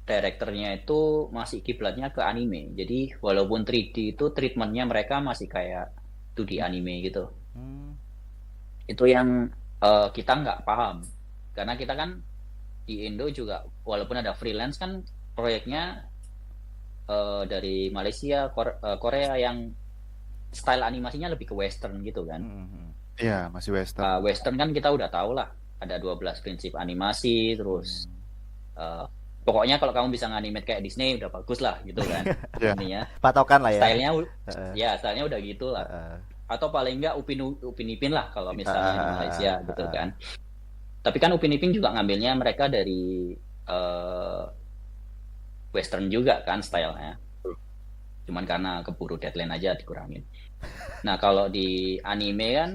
direkturnya itu masih kiblatnya ke anime. Jadi walaupun 3D itu treatmentnya mereka masih kayak 2D anime gitu. Itu yang kita nggak paham. Karena kita kan di Indo juga walaupun ada freelance kan proyeknya dari Malaysia, Korea yang style animasinya lebih ke western gitu kan. Iya, masih western. Western kan kita udah tahu lah, ada 12 prinsip animasi, terus pokoknya kalau kamu bisa nganimate kayak Disney udah bagus lah gitu kan. Intinya patokan lah ya. Stylenya stylenya udah gitu lah. Atau paling enggak Upin Ipin lah kalau misalnya di Malaysia gitu kan. Tapi kan Upin Ipin juga ngambilnya mereka dari western juga kan stylenya. Cuman karena keburu deadline aja dikurangin. Nah, kalau di anime kan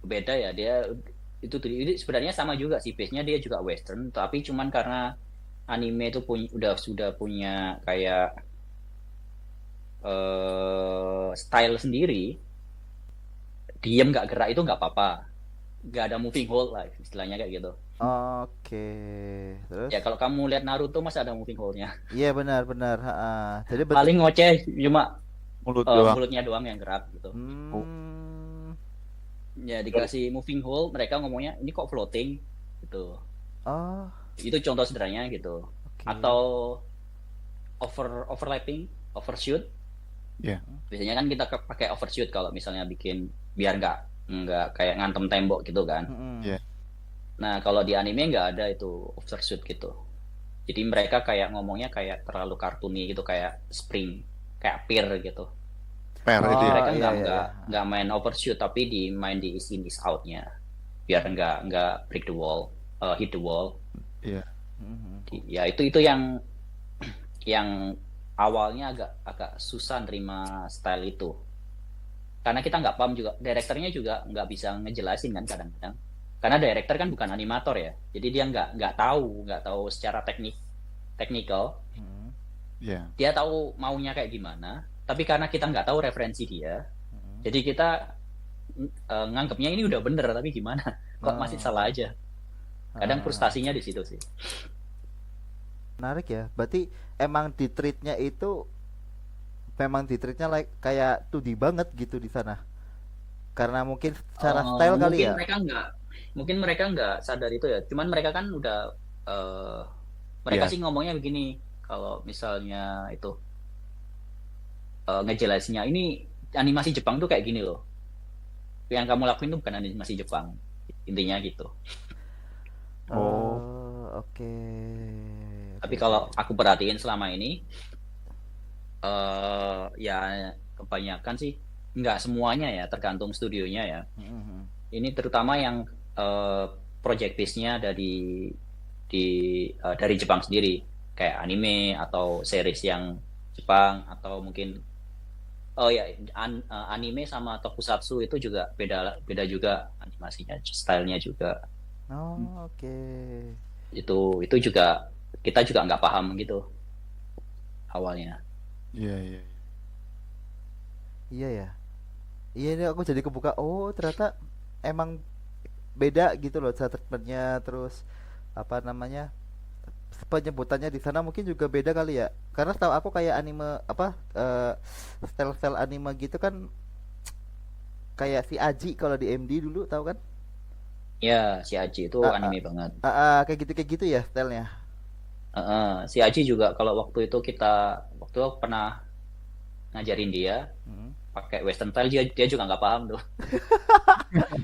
beda ya, dia itu sebenarnya sama juga sih, base-nya dia juga western, tapi cuman karena anime itu sudah punya kayak style sendiri, diem nggak gerak itu nggak apa-apa, nggak ada moving hold lah istilahnya kayak gitu. Oke. Terus? Ya kalau kamu lihat Naruto masih ada moving hole-nya. Iya benar-benar. Jadi Paling ngoceh cuma Mulut doang. mulutnya doang yang gerak gitu. Hmm. Ya dikasih moving hole, mereka ngomongnya ini kok floating gitu. Oh, Itu contoh sederhananya gitu. oke. Atau overlapping, overshoot. Iya. Biasanya kan kita pakai overshoot kalau misalnya bikin biar nggak kayak ngantem tembok gitu kan. Mm-mm. Iya. Nah kalau di anime nggak ada itu overshoot gitu. Jadi mereka kayak ngomongnya kayak terlalu kartuni gitu, kayak spring, kayak peer gitu. Per itu ya. Mereka iya, iya. nggak main overshoot tapi main di is in is outnya biar nggak break the wall, hit the wall. Iya. Mhm. Ya itu yang awalnya agak susah nerima style itu karena kita nggak paham juga, direkturnya juga nggak bisa ngejelasin kan kadang-kadang karena director kan bukan animator ya, jadi dia nggak tahu secara technical. Mhm. Iya. Dia tahu maunya kayak gimana tapi karena kita nggak tahu referensi dia, jadi kita nganggapnya ini udah bener tapi gimana kok masih salah aja. Kadang frustasinya di situ sih. Menarik ya. Berarti emang di treatnya itu memang di treatnya like kayak 2D banget gitu di sana. Karena mungkin secara style kali ya. Mungkin mereka nggak sadar itu ya, cuman mereka kan udah mereka Iya. sih ngomongnya begini kalau misalnya itu ngejelasinnya ini animasi Jepang tuh kayak gini loh, yang kamu lakuin tuh bukan animasi Jepang, intinya gitu. Oke. Tapi kalau aku perhatiin selama ini ya kebanyakan sih, nggak semuanya ya, tergantung studionya ya. Ini terutama yang project base-nya dari Jepang sendiri, kayak anime atau series yang Jepang, atau mungkin anime sama tokusatsu itu juga beda juga animasinya, stylenya juga. Oke. Itu juga kita juga nggak paham gitu awalnya. Iya, iya. Iya ya. Iya ini aku jadi kebuka. Oh ternyata emang beda gitu loh cara treatmentnya, terus apa namanya, penyebutannya di sana mungkin juga beda kali ya. Karena setahu aku kayak anime apa style-style anime gitu kan kayak si Aji kalau di MD dulu tahu kan? Ya si Aji itu anime banget. Kayak gitu ya stylenya. Si Aji juga kalau waktu itu aku pernah ngajarin dia pakai western style, dia juga nggak paham tuh.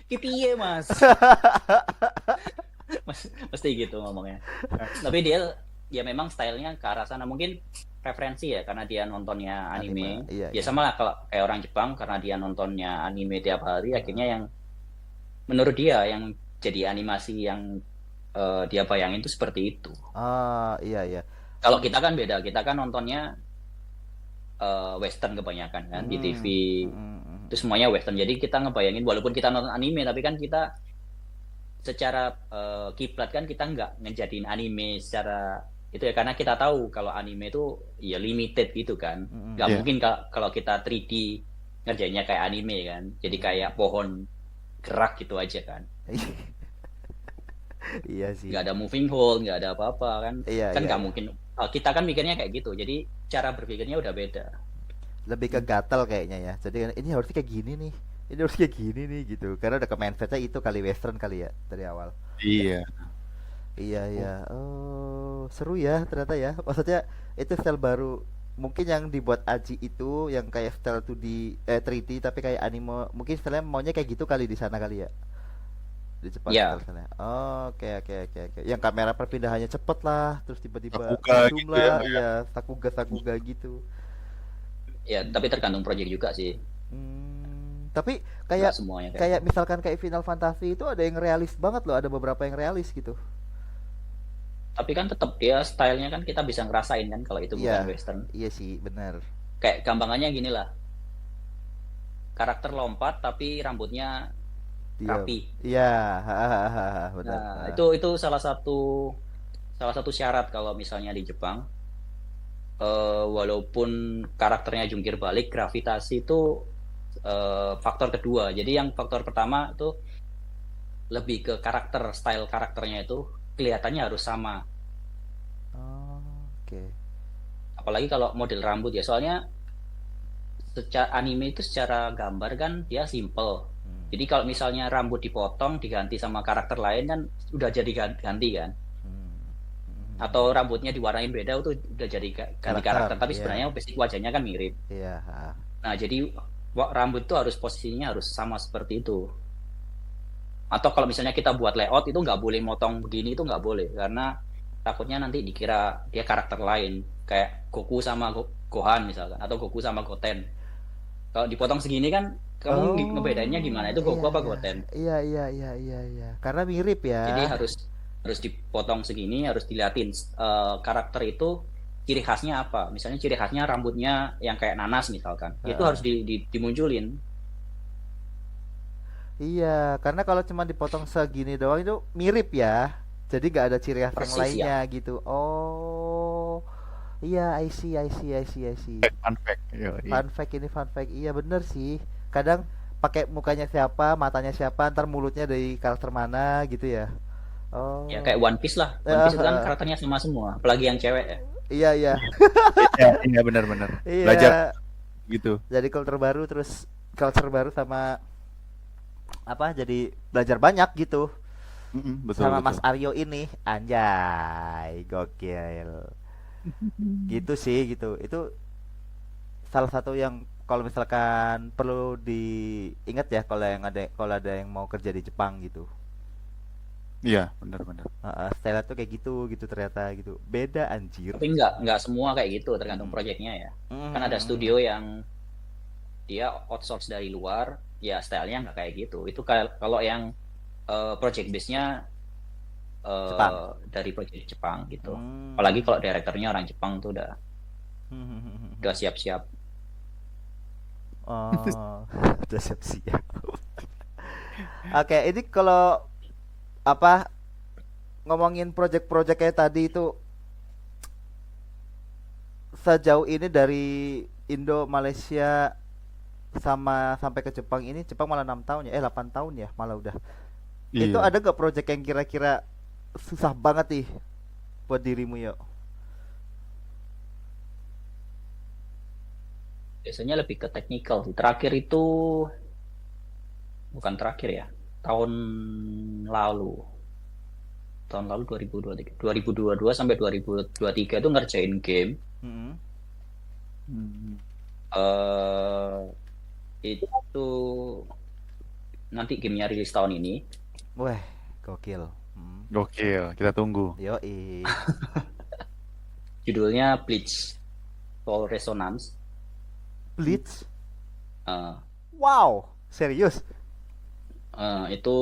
Kipiye mas. Mesti gitu ngomongnya. Tapi dia ya memang stylenya ke arah sana, mungkin referensi ya karena dia nontonnya anime. Iya, Ya iya. sama lah kalau kayak orang Jepang, karena dia nontonnya anime tiap hari, akhirnya yang menurut dia yang jadi animasi yang dia bayangin itu seperti itu. Iya iya. Kalau kita kan beda, kita kan nontonnya western kebanyakan kan di TV. Itu semuanya western. Jadi kita ngebayangin walaupun kita nonton anime, tapi kan kita secara kiblat kan kita nggak ngejadiin anime secara itu ya, karena kita tahu kalau anime itu ya limited gitu kan. Nggak Yeah. mungkin kalau kita 3D ngerjainnya kayak anime kan. Jadi kayak pohon gerak gitu aja kan. Iya sih. Nggak ada moving hole, nggak ada apa-apa kan. Iya, Kan iya, nggak iya. mungkin. Kita kan mikirnya kayak gitu. Jadi cara berpikirnya udah beda. Lebih ke gatal kayaknya ya. Jadi kan ini harusnya kayak gini nih. Ini harus kayak gini nih gitu. Karena udah ke mindsetnya itu kali western kali ya dari awal. Iya. Iya iya. Oh, seru ya ternyata ya. Maksudnya itu style baru. Mungkin yang dibuat Aji itu yang kayak style 2D 3D tapi kayak anime. Mungkin stylenya maunya kayak gitu kali di sana kali ya. Di Jepang Ya, style-stylenya. Oh, oke. Yang kamera perpindahannya cepet lah, terus tiba-tiba Sakuga zoom gitu lah, ya. iya, sakuga gitu. ya tapi tergantung project juga sih. Tapi Nggak kayak semuanya kayak kayak gitu. misalkan kayak Final Fantasy itu ada yang realis banget loh, ada beberapa yang realis gitu. Tapi kan tetap dia stylenya kan kita bisa ngerasain kan kalau itu bukan Iya, western. iya sih, benar. Kayak gampangannya gini lah. Karakter lompat tapi rambutnya Diam. rapi. Iya, benar. Nah, itu salah satu syarat kalau misalnya di Jepang, walaupun karakternya jungkir balik, gravitasi itu faktor kedua. Jadi yang faktor pertama itu lebih ke style karakternya itu kelihatannya harus sama. Oh, oke. Apalagi kalau model rambut ya, soalnya secara anime itu secara gambar kan dia simple. Hmm. Jadi kalau misalnya rambut dipotong diganti sama karakter lain kan udah jadi ganti kan. Hmm. Hmm. Atau rambutnya diwarnain beda itu udah jadi ganti Karakter, karakter. Tapi iya. sebenarnya basic wajahnya kan mirip. Iya. Nah jadi rambut itu harus posisinya harus sama seperti itu. Atau kalau misalnya kita buat layout itu nggak boleh motong begini, itu nggak boleh karena takutnya nanti dikira dia karakter lain kayak Goku sama Gohan misalkan, atau Goku sama Goten. Kalau dipotong segini kan kamu ngebedainnya gimana itu Goku apa Goten? Iya, iya, iya, iya, iya. Karena mirip ya. Jadi harus dipotong segini, harus diliatin karakter itu ciri khasnya apa. Misalnya ciri khasnya rambutnya yang kayak nanas misalkan, itu harus dimunculin. Iya, karena kalau cuma dipotong segini doang itu mirip ya. Jadi nggak ada ciri khas yang Persis, lainnya gitu. Oh, iya, I see, I see, I see, I see. Fun fact. Fun fact ini fun fact. Iya bener sih. Kadang pakai mukanya siapa, matanya siapa, ntar mulutnya dari karakter mana gitu ya. Oh. Ya kayak One Piece lah. One Piece itu kan karakternya sama semua, apalagi yang cewek ya. Iya, iya. Iya benar-benar. Iya. Belajar gitu. Jadi culture baru terus culture baru sama apa? Jadi belajar banyak gitu. Betul, Sama betul. Mas Aryo ini, anjay, gokil. Gitu sih gitu. Itu salah satu yang kalau misalkan perlu diingat ya kalau ada yang mau kerja di Jepang gitu. Iya, benar-benar. Style tuh kayak gitu gitu ternyata gitu. Beda anjir. Tapi nggak semua kayak gitu, tergantung proyeknya ya. Kan ada studio yang dia outsource dari luar, ya stylenya nggak kayak gitu. Itu kalau yang project base-nya Jepang. dari project Jepang gitu. Apalagi kalau direkturnya orang Jepang tuh udah siap-siap. Oh, udah siap-siap. Oke, ini kalau apa ngomongin project-project kayak tadi itu sejauh ini dari Indo, Malaysia sama sampai ke Jepang ini Jepang malah 6 tahun ya 8 tahun ya malah udah. Itu Iya. ada gak project yang kira-kira susah banget nih buat dirimu yuk? Biasanya lebih ke technical sih. Terakhir itu bukan terakhir ya, tahun lalu 2023 2022 sampai 2023 itu ngerjain game. Itu nanti gamenya rilis tahun ini. Wah, gokil. Gokil, kita tunggu. Yoi. Judulnya Bleach Soul Resonance. Bleach? Uh, Wow, serius? Itu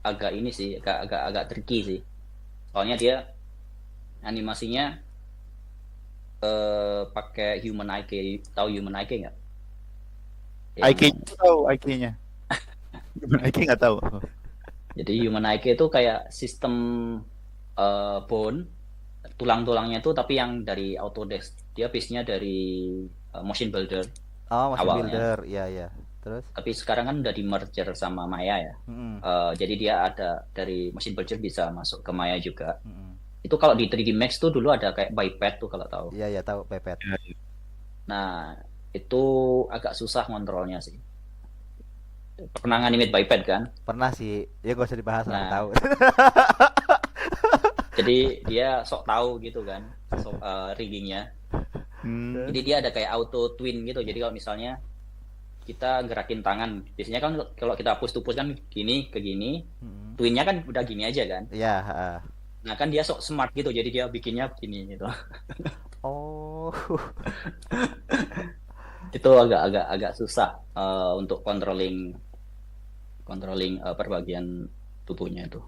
agak ini sih, agak tricky sih. Soalnya dia animasinya pakai Human IK. Tahu Human IK nggak? IK tahu IK-nya. IK nggak tahu. Jadi Human IK itu kayak sistem bone, tulang-tulangnya itu tapi yang dari Autodesk. Dia base-nya dari Motion Builder. Oh, Motion awalnya. Builder, iya iya. Terus? Tapi sekarang kan udah di merger sama Maya ya. Jadi dia ada dari Motion Builder bisa masuk ke Maya juga. Itu kalau di 3D Max tuh dulu ada kayak biped tuh kalau tahu. Iya iya tahu biped. Nah, itu agak susah ngontrolnya sih. Pernah nganimate biped kan? Pernah sih. Ya gak usah dibahas lah, tahu. Jadi dia sok tahu gitu kan, riggingnya. Jadi dia ada kayak auto twin gitu. Jadi kalau misalnya kita gerakin tangan, biasanya kan kalau kita push to push kan gini ke gini, twinnya kan udah gini aja kan? Iya. Nah kan dia sok smart gitu, jadi dia bikinnya begini gitu. Oh. Itu agak susah untuk controlling perbagian tubuhnya itu.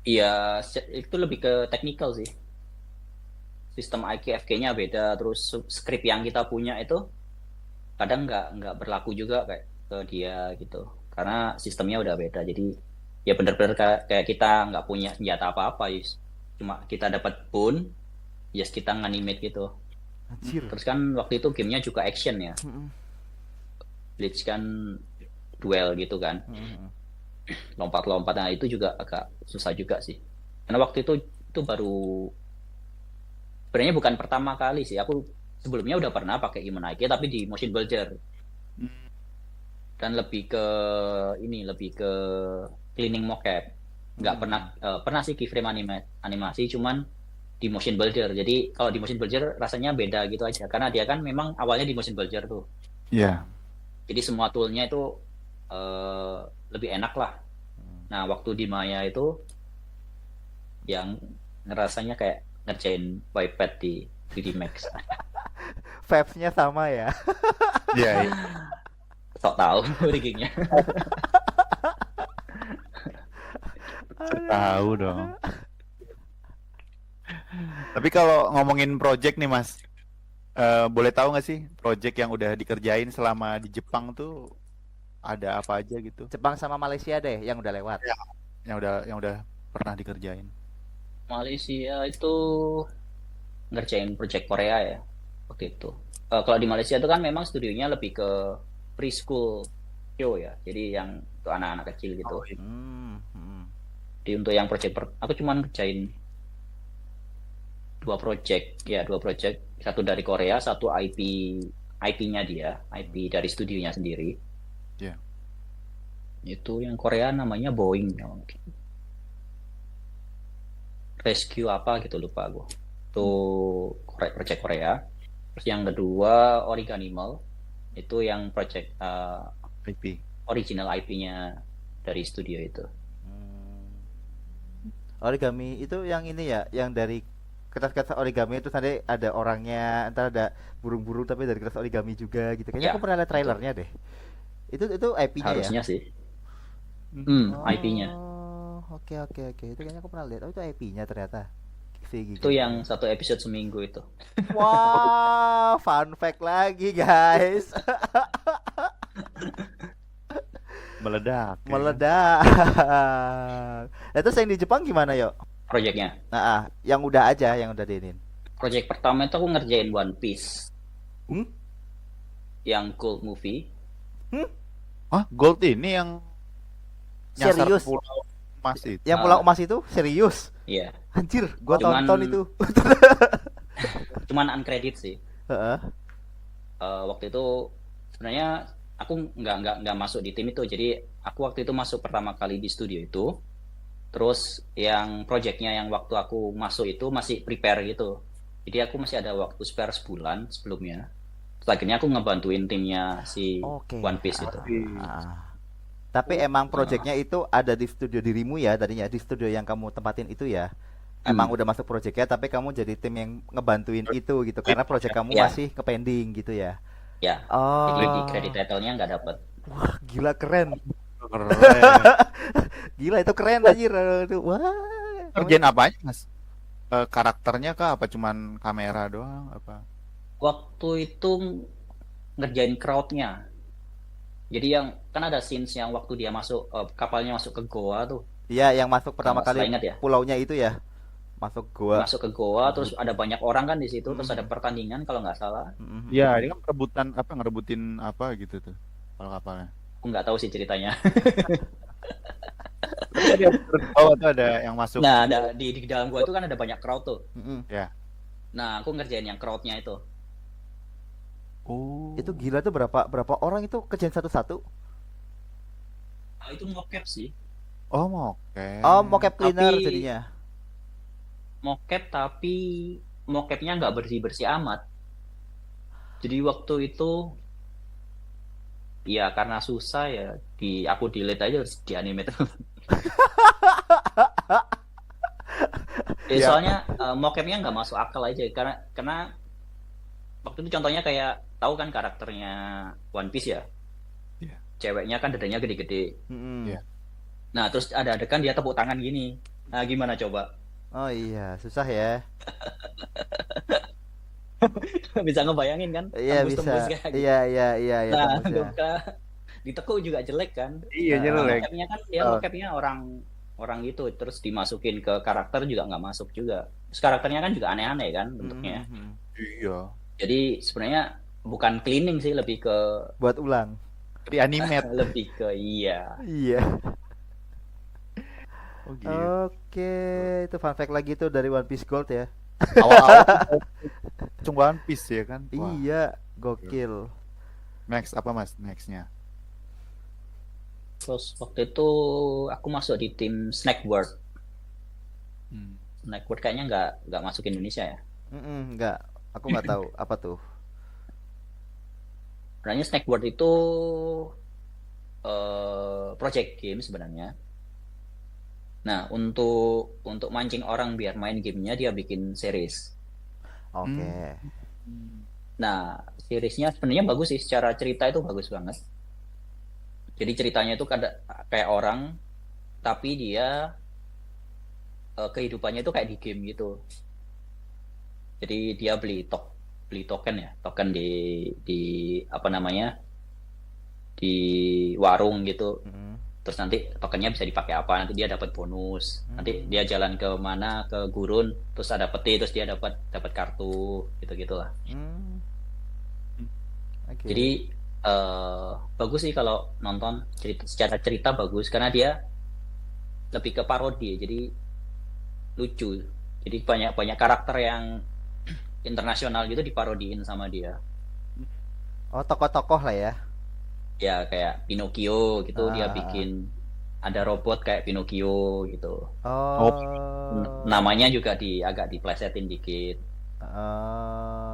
Iya, itu lebih ke technical sih. Sistem IK/FK-nya beda, terus script yang kita punya itu kadang nggak berlaku juga kayak ke dia gitu. Karena sistemnya udah beda. Jadi ya benar-benar kayak kita nggak punya senjata apa-apa, Yus. Cuma kita dapat bone, yes kita nganimate gitu. Anjir. Terus kan waktu itu gamenya juga action ya. Bleach kan duel gitu kan. lompat-lompat. Nah, itu juga agak susah juga sih. Karena waktu itu baru sebenarnya bukan pertama kali sih. Aku sebelumnya udah pernah pakai Human IQ tapi di motion builder Hmm. dan lebih ke cleaning mocap. Nggak pernah sih keyframe animasi cuman di motion builder. Jadi kalau di motion builder rasanya beda gitu aja karena dia kan memang awalnya di motion builder tuh. Iya. Jadi semua toolnya itu lebih enak lah. Nah, waktu di Maya itu yang ngerasanya kayak ngerjain iPad di 3D Max. Vibes-nya sama ya. Iya. Iya. Sok tahu riggingnya. Tahu dong. Tapi kalau ngomongin project nih Mas, boleh tahu nggak sih project yang udah dikerjain selama di Jepang tuh ada apa aja gitu? Jepang sama Malaysia deh yang udah lewat. Ya. Yang udah pernah dikerjain. Malaysia itu ngerjain project Korea ya waktu itu. Kalau di Malaysia itu kan memang studionya lebih ke preschool show ya. Jadi yang untuk anak-anak kecil gitu. Oh, iya. Jadi untuk yang project aku cuma ngerjain dua project. Satu dari Korea, satu IP-nya dia, IP dari studionya sendiri. Iya. Itu yang Korea namanya Boeing. Rescue apa gitu lupa gue. Itu project Korea. Terus yang kedua Origanimal. Itu yang project IP. original IP-nya dari studio itu. Origami itu yang ini ya, yang dari kertas-kertas origami itu tadi ada orangnya, entar ada burung-burung tapi dari kertas origami juga gitu. Kayaknya Ya, aku pernah lihat trailernya deh. Itu IP-nya ya? harusnya sih. IP-nya. Oke. Itu kayaknya aku pernah lihat. Oh, itu IP-nya ternyata. Gitu. Itu yang satu episode seminggu itu. Wah, fun fact lagi guys. Meledak. Ya. Meledak. Nah, terus yang di Jepang gimana yuk? Projectnya. Nah, yang udah aja, yang udah diinin. Project pertama itu aku ngerjain One Piece. Hmm? Yang Gold Movie. Hah, Gold ini yang nyasar Serius? pulau emas itu. Yang Pulau Emas itu serius? Iya. Anjir, gua Cuman- tonton itu. Cuman uncredit sih. Heeh. Waktu itu sebenarnya aku nggak masuk di tim itu. Jadi aku waktu itu masuk pertama kali di studio itu. Terus yang projectnya yang waktu aku masuk itu masih prepare gitu. Jadi aku masih ada waktu spare sebulan sebelumnya. Terus akhirnya aku ngebantuin timnya si Oke. One Piece itu. Ah. Tapi emang projectnya itu ada di studio dirimu ya tadinya, di studio yang kamu tempatin itu ya. Emang udah masuk projectnya tapi kamu jadi tim yang ngebantuin itu gitu karena project kamu Ya. masih ke pending gitu ya. Ya. Oh. Jadi di credit title-nya nggak dapet. Wah, gila keren. Keren. Gila itu keren anjir. Aduh, wah. Kerjaan apa aja Mas? Karakternya kah? Apa cuman kamera doang? Apa? Waktu itu ngerjain crowd-nya. Jadi yang kan ada scenes yang waktu dia masuk kapalnya masuk ke goa tuh. Iya, yang masuk pertama Kalau kali saya ingat ya. pulaunya itu ya. Masuk gua. Masuk ke goa terus ada banyak orang kan di situ terus ada pertandingan kalau nggak salah. Iya, ini kan ngerebutin apa gitu tuh. Kalau kapalnya. Aku nggak tahu sih ceritanya. Oh, itu ada yang masuk. Nah, di dalam gua itu kan ada banyak crowd tuh. Ya. Nah, aku ngerjain yang crowd-nya itu. Oh. Itu gila tuh berapa orang itu kerjain satu-satu? Ah, itu mocap sih. Oh, mocap. Oh, mocap cleaner Tapi- jadinya. Mocap tapi mocapnya nggak bersih-bersih amat. Jadi waktu itu ya karena susah ya aku delete aja terus di animate. Ya. Soalnya mocapnya nggak masuk akal aja karena waktu itu contohnya kayak tahu kan karakternya One Piece ya. Iya. Ceweknya kan dadanya gede-gede. Iya. Nah, terus ada adegan dia tepuk tangan gini. Nah, gimana coba? Oh iya, susah ya. Bisa ngebayangin kan? Iya bisa. Tembus-tembus kayak gitu. Iya Nah, tembusnya. Gongka ditekuk juga jelek kan? Iya, Nah, jelek. mocapnya kan dia Oh. mocapnya orang gitu terus dimasukin ke karakter juga nggak masuk juga. Terus karakternya kan juga aneh-aneh kan bentuknya. Iya. Jadi sebenarnya bukan cleaning sih lebih ke Buat ulang. Di animate. lebih ke iya. Iya. Oh gitu. Oke, itu fun fact lagi tuh dari One Piece Gold ya. Awal-awal tuh cuma One Piece ya kan. Wah. Iya, gokil. Next apa mas? Nextnya. Terus waktu itu aku masuk di tim Snackworld. Hmm. Snackworld kayaknya nggak masuk Indonesia ya. Enggak, aku nggak tahu apa tuh. Sebenarnya Snackworld itu project game sebenarnya. Nah, untuk mancing orang biar main gamenya dia bikin series. Oke. Nah, seriesnya sebenarnya bagus sih, secara cerita itu bagus banget. Jadi ceritanya itu kayak orang, tapi dia kehidupannya itu kayak di game gitu. Jadi dia beli token ya, token di apa namanya, di warung gitu. Mm. Terus nanti tokennya bisa dipakai apa, nanti dia dapat bonus. Nanti dia jalan ke mana, ke gurun, terus ada peti, terus dia dapat kartu gitu-gitulah. Hmm. Oke. Jadi bagus sih kalau nonton, secara cerita bagus karena dia lebih ke parodi, jadi lucu. Jadi banyak karakter yang internasional gitu diparodiin sama dia. Oh, tokoh-tokoh lah ya. Ya kayak Pinocchio gitu, dia Ah. bikin ada robot kayak Pinocchio gitu. Oh. Namanya juga agak diplesetin dikit.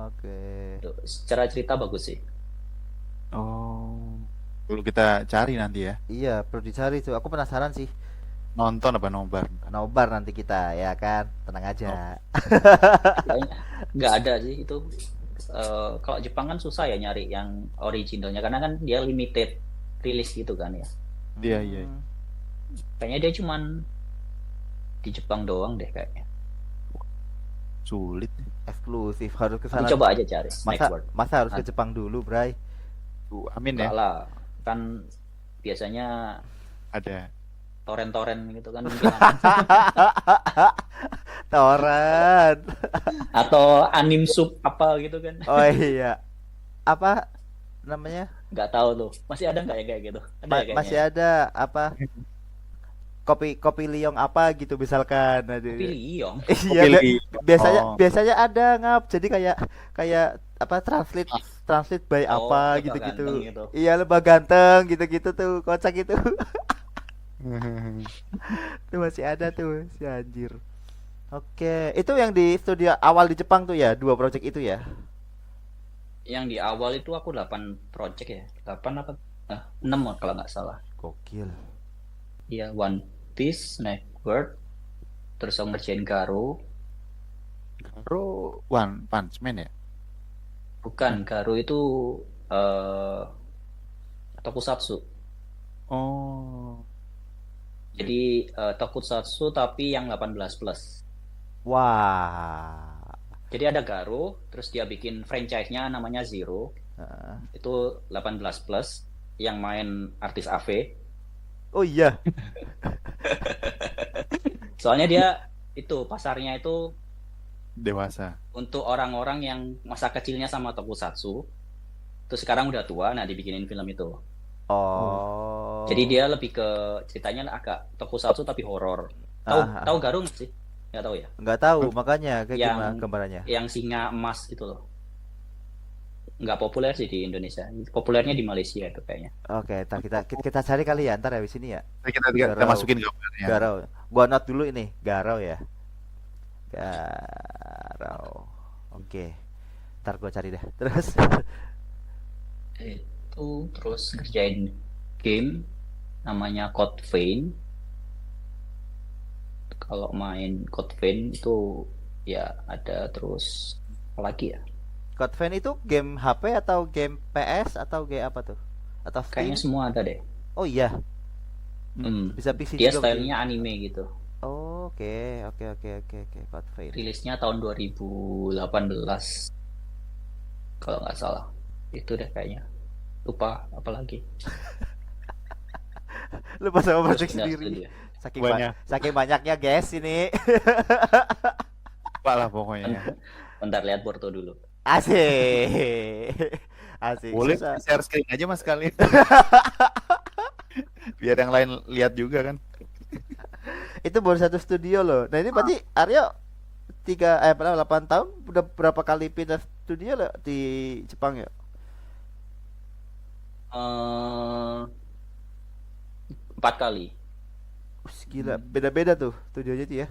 Oke. Tuh, secara cerita bagus sih. Oh. Perlu kita cari nanti ya. Iya, perlu dicari tuh. Aku penasaran sih. Nonton apa nobar? Nobar nanti kita ya kan. Tenang aja. Kayaknya nggak ada sih itu. Kalau Jepang kan susah ya nyari yang originalnya karena kan dia limited rilis gitu kan ya. Iya, iya. Kayaknya dia cuman di Jepang doang deh kayaknya. Sulit. Eksklusif harus ke Nanti sana. coba aja cari Snackworld. Masa harus ke Jepang dulu, Bray? Amin Enggak ya. lah, kan biasanya Ada. toren-toren gitu kan mungkin Torrent. atau anim sub apa gitu kan. Oh iya. Apa namanya? Nggak tahu tuh. Masih ada nggak ya kayak gitu? Ada ya kayaknya. Masih ada apa? Kopi Liong apa gitu misalkan. Aduh. Kopi Liong. Iya, Kopi Liong. biasanya ada ngap. Jadi kayak apa translate by Oh, apa lebah gitu-gitu. ganteng gitu. Iya, lebah ganteng gitu-gitu tuh, kocak itu. Tuh masih ada tuh si anjir. Oke, itu yang di studio awal di Jepang tuh ya, 2 project itu ya. Yang di awal itu aku 8 project ya. 8 apa? 6 kalau nggak salah. Gokil. Iya, One Piece, Snackworld, terus aku ngerjain Garo. Garo One Punch Man ya? Bukan, Garo itu Tokusatsu. Oh. Jadi Tokusatsu tapi yang 18 plus. Wah. Jadi ada Garo, terus dia bikin franchise-nya namanya Zero. Heeh. Itu 18 plus yang main artis AV. Oh iya. Soalnya dia itu pasarnya itu Dewasa. untuk orang-orang yang masa kecilnya sama Tokusatsu. Terus sekarang udah tua, nah dibikinin film itu. Oh. Jadi dia lebih ke ceritanya agak Tokusatsu tapi horor. Tahu Garo nggak sih? Nggak tahu ya? Nggak tahu, makanya kayak Yang- gimana gambarannya. Yang singa emas gitu loh. Nggak populer sih di Indonesia. Populernya di Malaysia itu kayaknya. Oke, ntar kita cari kali ya, ntar ya di sini ya. Kita Garau. masukin gambarnya. Garau. Gua note dulu ini, Garau ya. Garau. Oke. Ntar gua cari deh. Terus Itu terus ngerjain game namanya Code Vein. Kalau main Code Vein itu ya ada terus apa lagi ya? Code Vein itu game HP atau game PS atau game apa tuh? Atau Steam? Kayaknya semua ada deh. Oh iya, bisa PC Dia juga. stylenya anime gitu. Oh, oke. Code Vein. Rilisnya tahun 2018 kalau nggak salah. Itu deh kayaknya. Lupa apa lagi. Lupa sama Terus project pindah sendiri. studio. Saking banyaknya guys ini. Apa lah pokoknya. Bentar lihat Porto dulu. Asik. Asik. Boleh Susah. share screen aja mas kali. Biar yang lain lihat juga kan. Itu baru satu studio loh. Nah ini berarti Aryo 8 tahun udah berapa kali pindah studio loh di Jepang ya? Eh, 4 kali. Gila, beda-beda tuh studionya tuh ya.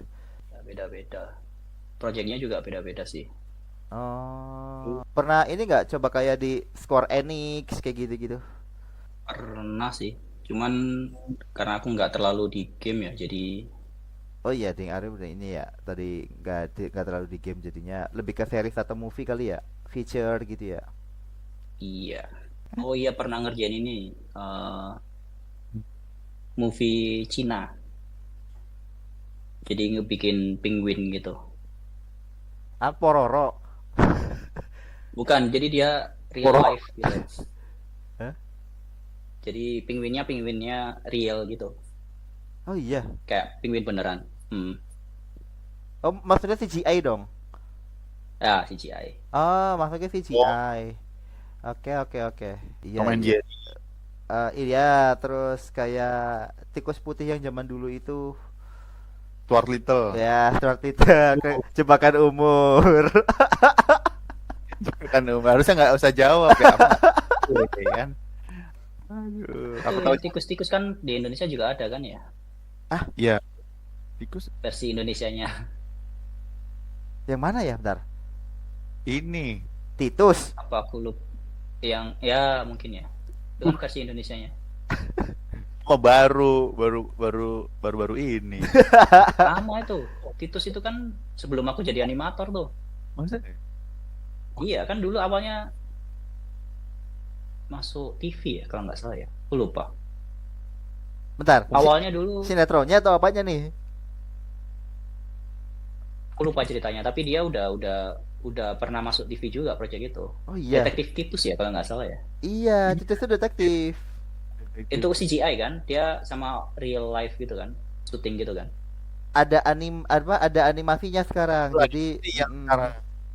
Ya, beda-beda. Proyeknya juga beda-beda sih. Oh, pernah ini nggak coba kayak di Square Enix kayak gitu-gitu? Pernah sih. Cuman karena aku nggak terlalu di game ya, jadi Oh iya, Ding Aryo udah ini ya. Tadi nggak terlalu di game jadinya lebih ke series atau movie kali ya, feature gitu ya. iya. Oh iya pernah ngerjain ini movie Cina. Jadi ngebikin penguin gitu. Ah, Pororo. Bukan, jadi dia real Pororo. life gitu. Hah? Jadi penguinnya real gitu. Oh iya. Kayak penguin beneran. Oh, maksudnya CGI dong. Ya, CGI. Oh, maksudnya CGI. Oke, oke, oke. Iya, Tom and iya. Jerry. Iya, terus kayak tikus putih yang zaman dulu itu. Stuart Little. Ya, Stuart Little, jebakan umur. Kan harusnya nggak usah jawab ya. Apa nggak? Ya kan. Aduh, aku Itu tahu yang tikus-tikus kan di Indonesia juga ada kan ya? ya. Tikus Versi Indonesianya. Yang mana ya, bentar? ini. Titus. Apa aku lupa? Yang ya mungkin ya. Itu kan versi Indonesianya. Oh, baru ini. Lama itu. Titus itu kan sebelum aku jadi animator tuh. Maksudnya? Iya kan dulu awalnya masuk TV ya kalau nggak salah ya. Aku lupa. Bentar. Awalnya dulu Sinetronnya atau apanya nih? aku lupa ceritanya, tapi dia udah pernah masuk TV juga proyek itu. Oh iya. Detektif Titus ya kalau nggak salah ya. Iya, Titus itu detektif. Itu CGI kan? Dia sama real life gitu kan? Syuting gitu kan? Ada animasinya sekarang. Jadi yang sekarang.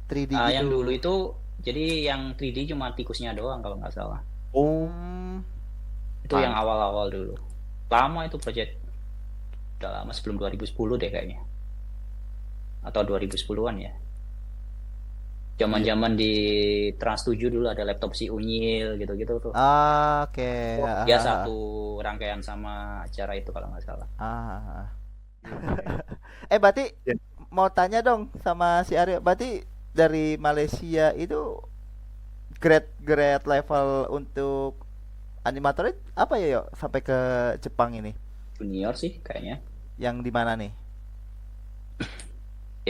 3D Ah, gitu. yang dulu itu jadi yang 3D cuma tikusnya doang kalau nggak salah. Oh, Itu yang awal-awal dulu. Lama itu proyek. Udah lama sebelum 2010 deh kayaknya. Atau 2010-an ya. Zaman-zaman di Trans 7 dulu ada laptop si Unyil gitu-gitu tuh. Oke. Dia satu rangkaian sama acara itu kalau nggak salah. Berarti Ya. mau tanya dong sama si Aryo. Berarti dari Malaysia itu grade level untuk animator apa ya, yuk sampai ke Jepang ini? Junior sih kayaknya. Yang di mana nih?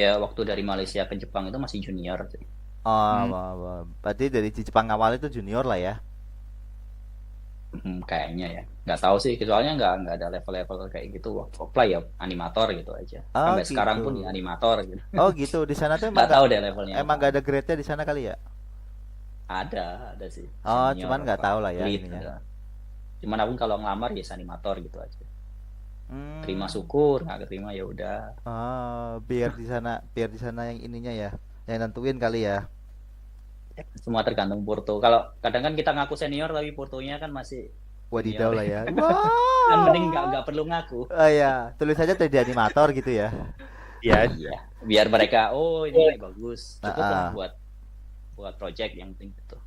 Ya waktu dari Malaysia ke Jepang itu masih junior sih. Berarti dari di Jepang awal itu junior lah ya. Kayaknya ya. Nggak tahu sih, soalnya nggak ada level-level kayak gitu. Waktu apply ya animator gitu aja. Oh, Sampai sekarang gitu. pun ya animator gitu. Oh gitu, di sana tuh emang Nggak tahu deh levelnya. emang apa. nggak ada grade-nya di sana kali ya? Ada sih. Oh, Senior, cuman nggak apa, tahu lah ya lead, ininya. ada. Cuman aku kalau ngelamar ya animator gitu aja. Hmm. Terima syukur, nggak terima ya udah. Oh, biar di sana yang ininya ya, yang nentuin kali ya. Semua tergantung Porto. Kalau kadang kan kita ngaku senior tapi Portonya kan masih Wadidaw lah ya. kan Wah. mending nggak perlu ngaku. Oh ya, tulis aja jadi animator gitu ya. ya. Iya, biar mereka ini bagus. Cukup lah Ah. buat project yang penting itu.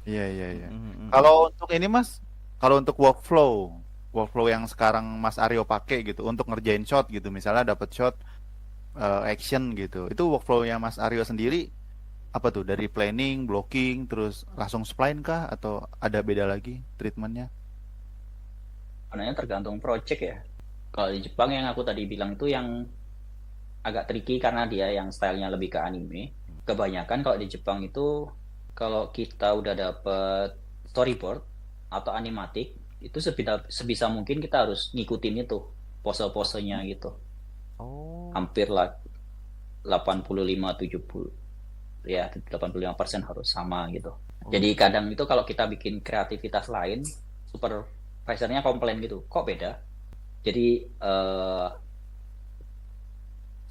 Iya. Mm-mm. Kalau untuk ini Mas, kalau untuk workflow yang sekarang Mas Aryo pakai gitu untuk ngerjain shot gitu, misalnya dapat shot action gitu, itu workflow-nya Mas Aryo sendiri apa tuh, dari planning, blocking, terus langsung spline kah atau ada beda lagi treatmentnya? Sebenarnya tergantung project ya. Kalau di Jepang yang aku tadi bilang itu yang agak tricky karena dia yang stylenya lebih ke anime. Kebanyakan kalau di Jepang itu kalau kita udah dapet storyboard atau animatic itu sebisa mungkin kita harus ngikutin itu pose-posenya gitu. Oh. Hampir lah 85-70 ya 85% harus sama gitu. Jadi kadang itu kalau kita bikin kreativitas lain supervisornya komplain gitu, kok beda? Jadi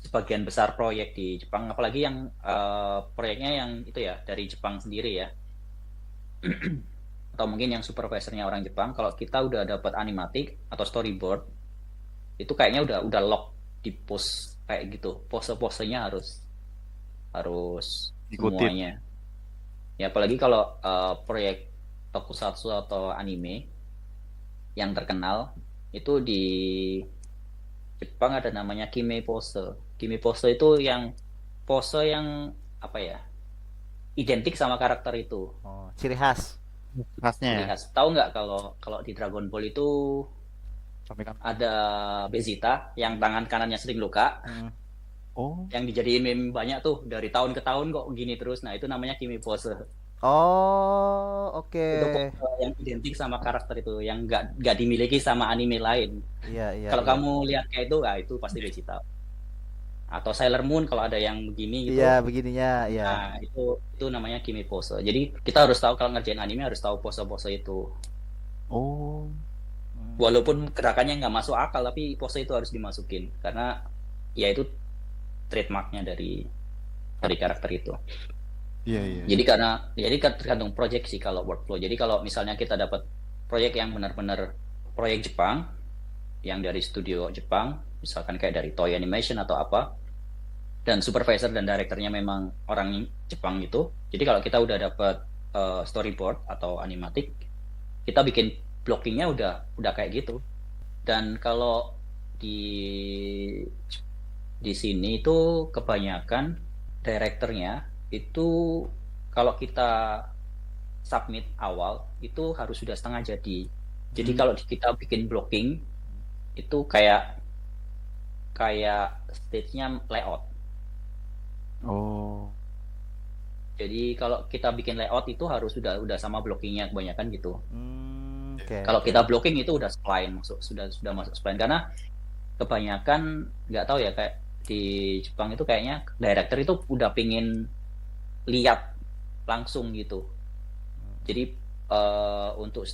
sebagian besar proyek di Jepang, apalagi yang proyeknya yang itu ya dari Jepang sendiri ya, atau mungkin yang supervisornya orang Jepang, kalau kita udah dapat animatic atau storyboard, itu kayaknya udah lock di post kayak gitu. Pose-posenya harus Ikutin. semuanya. Ya apalagi kalau proyek tokusatsu atau anime yang terkenal itu di Jepang ada namanya kime pose. Kime pose itu yang pose yang apa ya? Identik sama karakter itu. Oh, ciri khas. Khasnya ya. Lihat, tahu nggak kalau kalau di Dragon Ball itu Sampai kan. ada Vegeta yang tangan kanannya sering luka, Hmm. Oh. yang dijadiin meme banyak tuh dari tahun ke tahun kok gini terus. Nah itu namanya kime pose. Oh, oke. Itu pose yang identik sama karakter itu, yang nggak dimiliki sama anime lain. Iya, iya, Kalau iya. kamu lihat kayak itu, nah itu pasti Vegeta. Atau Sailor Moon kalau ada yang begini gitu. Iya, begininya, iya. Nah, itu namanya kime pose. Jadi kita harus tahu kalau ngerjain anime harus tahu pose-pose itu. Oh. Hmm. Walaupun gerakannya nggak masuk akal, tapi pose itu harus dimasukin karena ya itu trademarknya dari karakter itu. Iya, iya. Jadi tergantung project sih kalau workflow. Jadi kalau misalnya kita dapat proyek yang benar-benar proyek Jepang, yang dari studio Jepang, misalkan kayak dari Toei Animation atau apa, dan supervisor dan direkturnya memang orang Jepang gitu. Jadi kalau kita udah dapat storyboard atau animatic, kita bikin blockingnya udah kayak gitu. Dan kalau di sini itu kebanyakan direkturnya itu kalau kita submit awal itu harus sudah setengah jadi. Jadi kalau kita bikin blocking itu kayak stage-nya layout. Oh. Jadi kalau kita bikin layout itu harus sudah sama blockingnya kebanyakan gitu. Oke. Kalau kita blocking itu udah spline sudah masuk spline karena kebanyakan nggak tahu ya kayak di Jepang itu kayaknya director itu udah pingin lihat langsung gitu. Jadi untuk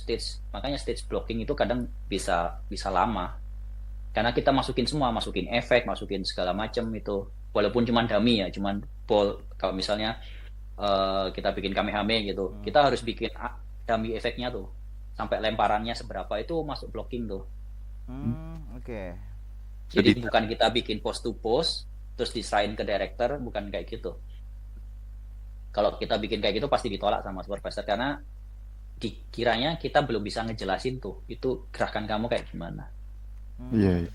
makanya stage blocking itu kadang bisa lama karena kita masukin efek, masukin segala macam itu. Walaupun cuma dummy ya, cuma ball. Kalau misalnya kita bikin Kamehame gitu, kita harus bikin dummy efeknya tuh sampai lemparannya seberapa itu masuk blocking tuh. Oke. Jadi bukan kita bikin post to post terus diserahin ke director, bukan kayak gitu. Kalau kita bikin kayak gitu pasti ditolak sama supervisor karena dikiranya kita belum bisa ngejelasin tuh itu gerakan kamu kayak gimana. Iya.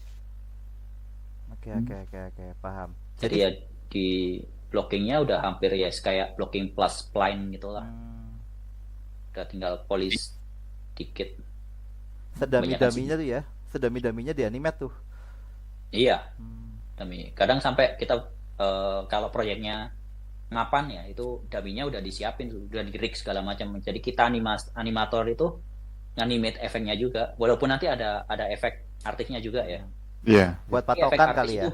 Oke, paham. Jadi ya di blockingnya udah hampir ya kayak blocking plus spline gitulah. Udah tinggal polish dikit. Sedami-daminya tuh ya, sedami-daminya di animate tuh. Iya. Dummy. Kadang sampai kita kalau proyeknya mapan ya itu dummy-nya udah disiapin, udah di-rig segala macam. Jadi kita animator itu nganimate efeknya juga. Walaupun nanti ada efek artisnya juga ya. Iya. Buat patokan kali ya.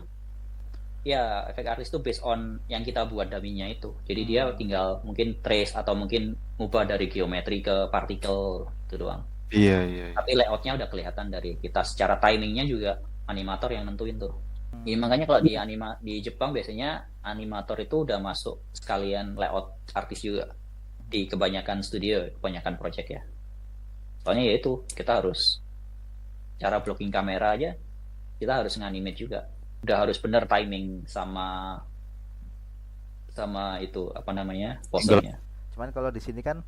Ya, efek artis itu based on yang kita buat dummy-nya itu. Jadi dia tinggal mungkin trace atau mungkin ngubah dari geometri ke partikel itu doang. Iya. Tapi layoutnya udah kelihatan dari kita. Secara timingnya juga animator yang nentuin tuh. Ya, makanya kalau di Jepang biasanya animator itu udah masuk sekalian layout artis juga di kebanyakan studio, kebanyakan project ya. Soalnya ya itu kita harus cara blocking kamera aja kita harus nganimate juga. Udah harus bener timing sama itu apa namanya posenya. Cuman kalau di sini kan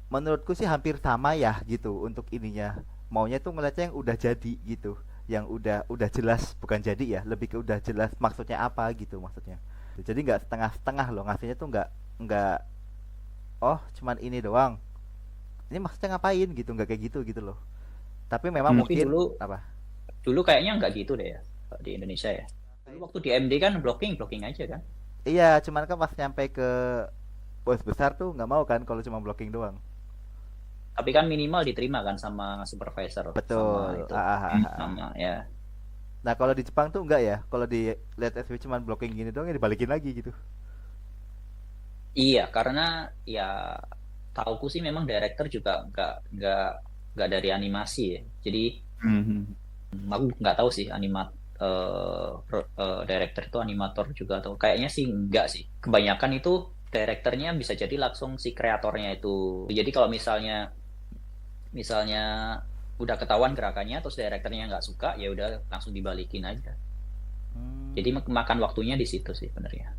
menurutku sih hampir sama ya gitu untuk ininya. Maunya tuh ngeliatnya yang udah jadi gitu, yang udah jelas, bukan jadi ya, lebih ke udah jelas maksudnya apa gitu maksudnya. Jadi nggak setengah-setengah loh ngasihnya tuh nggak oh cuman ini doang. Ini maksudnya ngapain gitu, nggak kayak gitu loh. Tapi memang Tapi mungkin dulu kayaknya nggak gitu deh ya di Indonesia ya. Dulu waktu di MD kan blocking aja kan. Iya, cuman kan pas nyampe ke bos besar tuh nggak mau kan kalau cuma blocking doang. Tapi kan minimal diterima kan sama supervisor. Betul. Sama ya. Nah kalau di Jepang tuh enggak ya, kalau di lihat SV cuman blocking gini doang ya dibalikin lagi gitu. Iya, karena ya tauku sih memang director juga nggak dari animasi ya. Jadi aku nggak tahu sih director itu animator juga atau kayaknya sih enggak sih. Kebanyakan itu direkturnya bisa jadi langsung si kreatornya itu. Jadi kalau misalnya udah ketahuan gerakannya terus direkturnya nggak suka ya udah langsung dibalikin aja. Jadi makan waktunya di situ sih sebenarnya.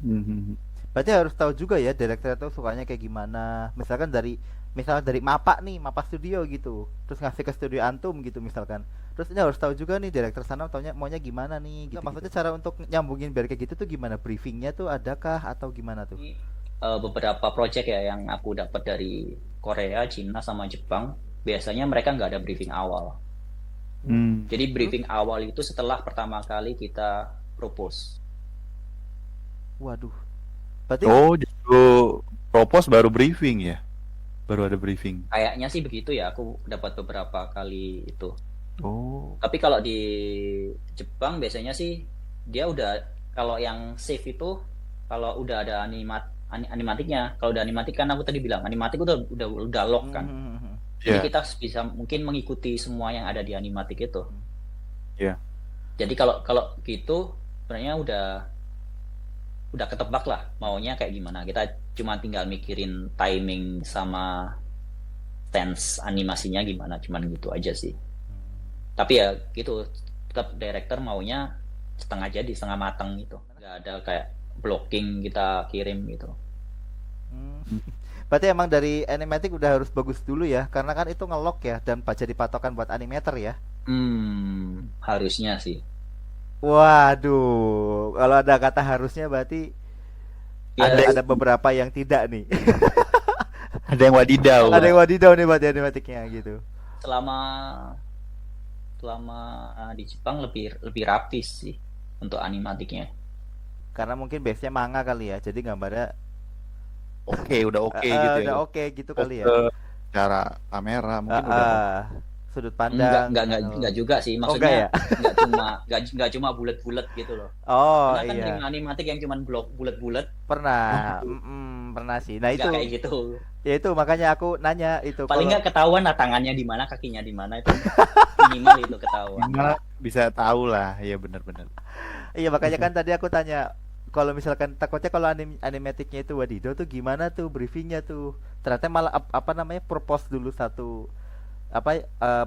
Mhm. Berarti harus tahu juga ya director itu sukanya kayak gimana. Misalnya dari Mapa nih, Mapa Studio gitu. Terus ngasih ke studio Antum gitu misalkan. Terus ini harus tahu juga nih director sana maunya gimana nih gitu. Maksudnya cara untuk nyambungin biar kayak gitu tuh gimana? Briefingnya tuh adakah atau gimana tuh? Ini beberapa project ya yang aku dapat dari Korea, Cina, sama Jepang, biasanya mereka nggak ada briefing awal. Hmm. Jadi Terus? briefing awal itu setelah pertama kali kita propose. Waduh. Berarti Oh, justru propose baru briefing ya? Baru ada briefing. Kayaknya sih begitu ya, aku dapat beberapa kali itu. Oh. Tapi kalau di Jepang biasanya sih dia udah, kalau yang safe itu kalau udah ada animatiknya. Kalau udah animatik kan aku tadi bilang animatik udah lock kan. Jadi Iya. kita bisa mungkin mengikuti semua yang ada di animatik itu. Iya. Jadi kalau kalau gitu sebenarnya udah ketebak lah maunya kayak gimana. Kita cuma tinggal mikirin timing sama stance animasinya gimana, cuman gitu aja sih. Tapi ya gitu, tetap director maunya setengah jadi, setengah matang gitu. Nggak ada kayak blocking kita kirim gitu. Hmm. Berarti emang dari animatic udah harus bagus dulu ya, karena kan itu ngelock ya dan jadi patokan buat animator ya. Harusnya sih. Waduh, kalau ada kata harusnya berarti Ya, ada beberapa yang tidak nih. Ada yang wadidaw. Ada yang wadidaw nih buat animatiknya gitu. selama selama di Jepang lebih rapi sih untuk animatiknya. Karena mungkin base-nya manga kali ya, jadi gambarnya Udah oke gitu ya. udah oke gitu kali ya. Fokus cara kamera mungkin udah Sudut pandang. Enggak juga sih, Oh, enggak ya? maksudnya nggak cuma bulat-bulat gitu loh. Oh Karena kan iya, terima animatik yang cuma blok bulat-bulat pernah. Pernah sih. Nah nggak itu, kayak gitu. ya itu makanya aku nanya itu Paling kalau nggak ketahuan lah tangannya di mana, kakinya di mana, itu minimal itu ketahuan. gimana bisa tahu lah, ya benar-benar. iya makanya kan tadi aku tanya kalau misalkan takutnya kalau animatiknya itu wadidaw tuh gimana tuh briefingnya tuh. Ternyata malah apa namanya propose dulu satu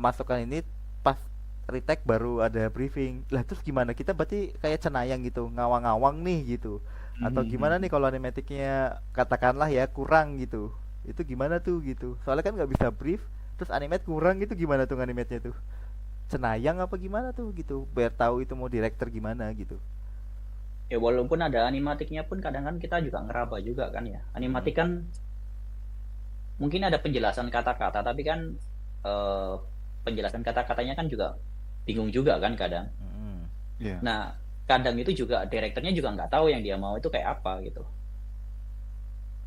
masukan ini pas retake baru ada briefing. Lah terus gimana? Kita berarti kayak cenayang gitu, ngawang-ngawang nih gitu. Atau gimana nih kalau animatiknya katakanlah ya kurang gitu. Itu gimana tuh gitu. Soalnya kan nggak bisa brief, terus animate kurang gitu gimana tuh animate-nya tuh? Cenayang apa gimana tuh gitu. Biar tahu itu mau director gimana gitu. Ya walaupun ada animatiknya pun kadang kan kita juga ngeraba juga kan ya. Animatik kan mungkin ada penjelasan kata-kata, tapi kan penjelasan kata-katanya kan juga bingung juga kan kadang. Mm. Iya. Nah, kadang itu juga direkturnya juga nggak tahu yang dia mau itu kayak apa gitu.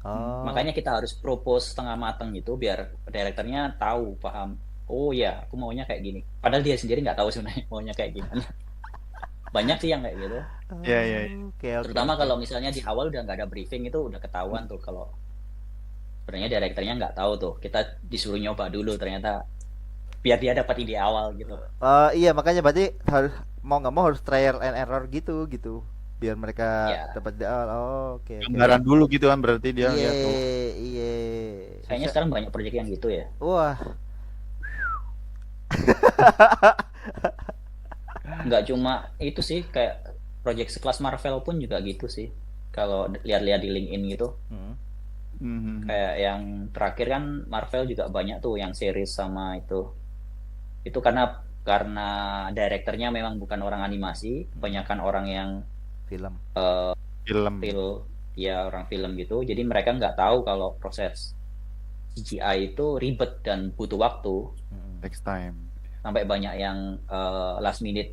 Oh. Makanya kita harus propose setengah matang gitu biar direkturnya tahu, paham. Oh ya, aku maunya kayak gini. Padahal dia sendiri nggak tahu sebenarnya maunya kayak gimana. Banyak sih yang kayak gitu. Iya, iya. Oke, Terutama oke. kalau misalnya di awal udah nggak ada briefing itu udah ketahuan tuh kalau sebenarnya direkturnya nggak tahu tuh. Kita disuruh nyoba dulu ternyata biar dia dapat ide awal gitu. Iya makanya berarti harus mau nggak mau harus trial and error gitu biar mereka Ya. dapat di awal. Oh, oke. Gambaran dulu gitu kan berarti dia Iya, lihat tuh. iya. Kayaknya sekarang banyak proyek yang gitu ya. Wah, Nggak cuma itu sih, kayak proyek sekelas Marvel pun juga gitu sih. Kalau lihat-lihat di LinkedIn gitu. Mhm. Kayak yang terakhir kan Marvel juga banyak tuh yang series sama itu. Itu karena direkturnya memang bukan orang animasi, kebanyakan orang yang film. Film. orang film gitu. Jadi mereka nggak tahu kalau proses CGI itu ribet dan butuh waktu. Next time. Sampai banyak yang last minute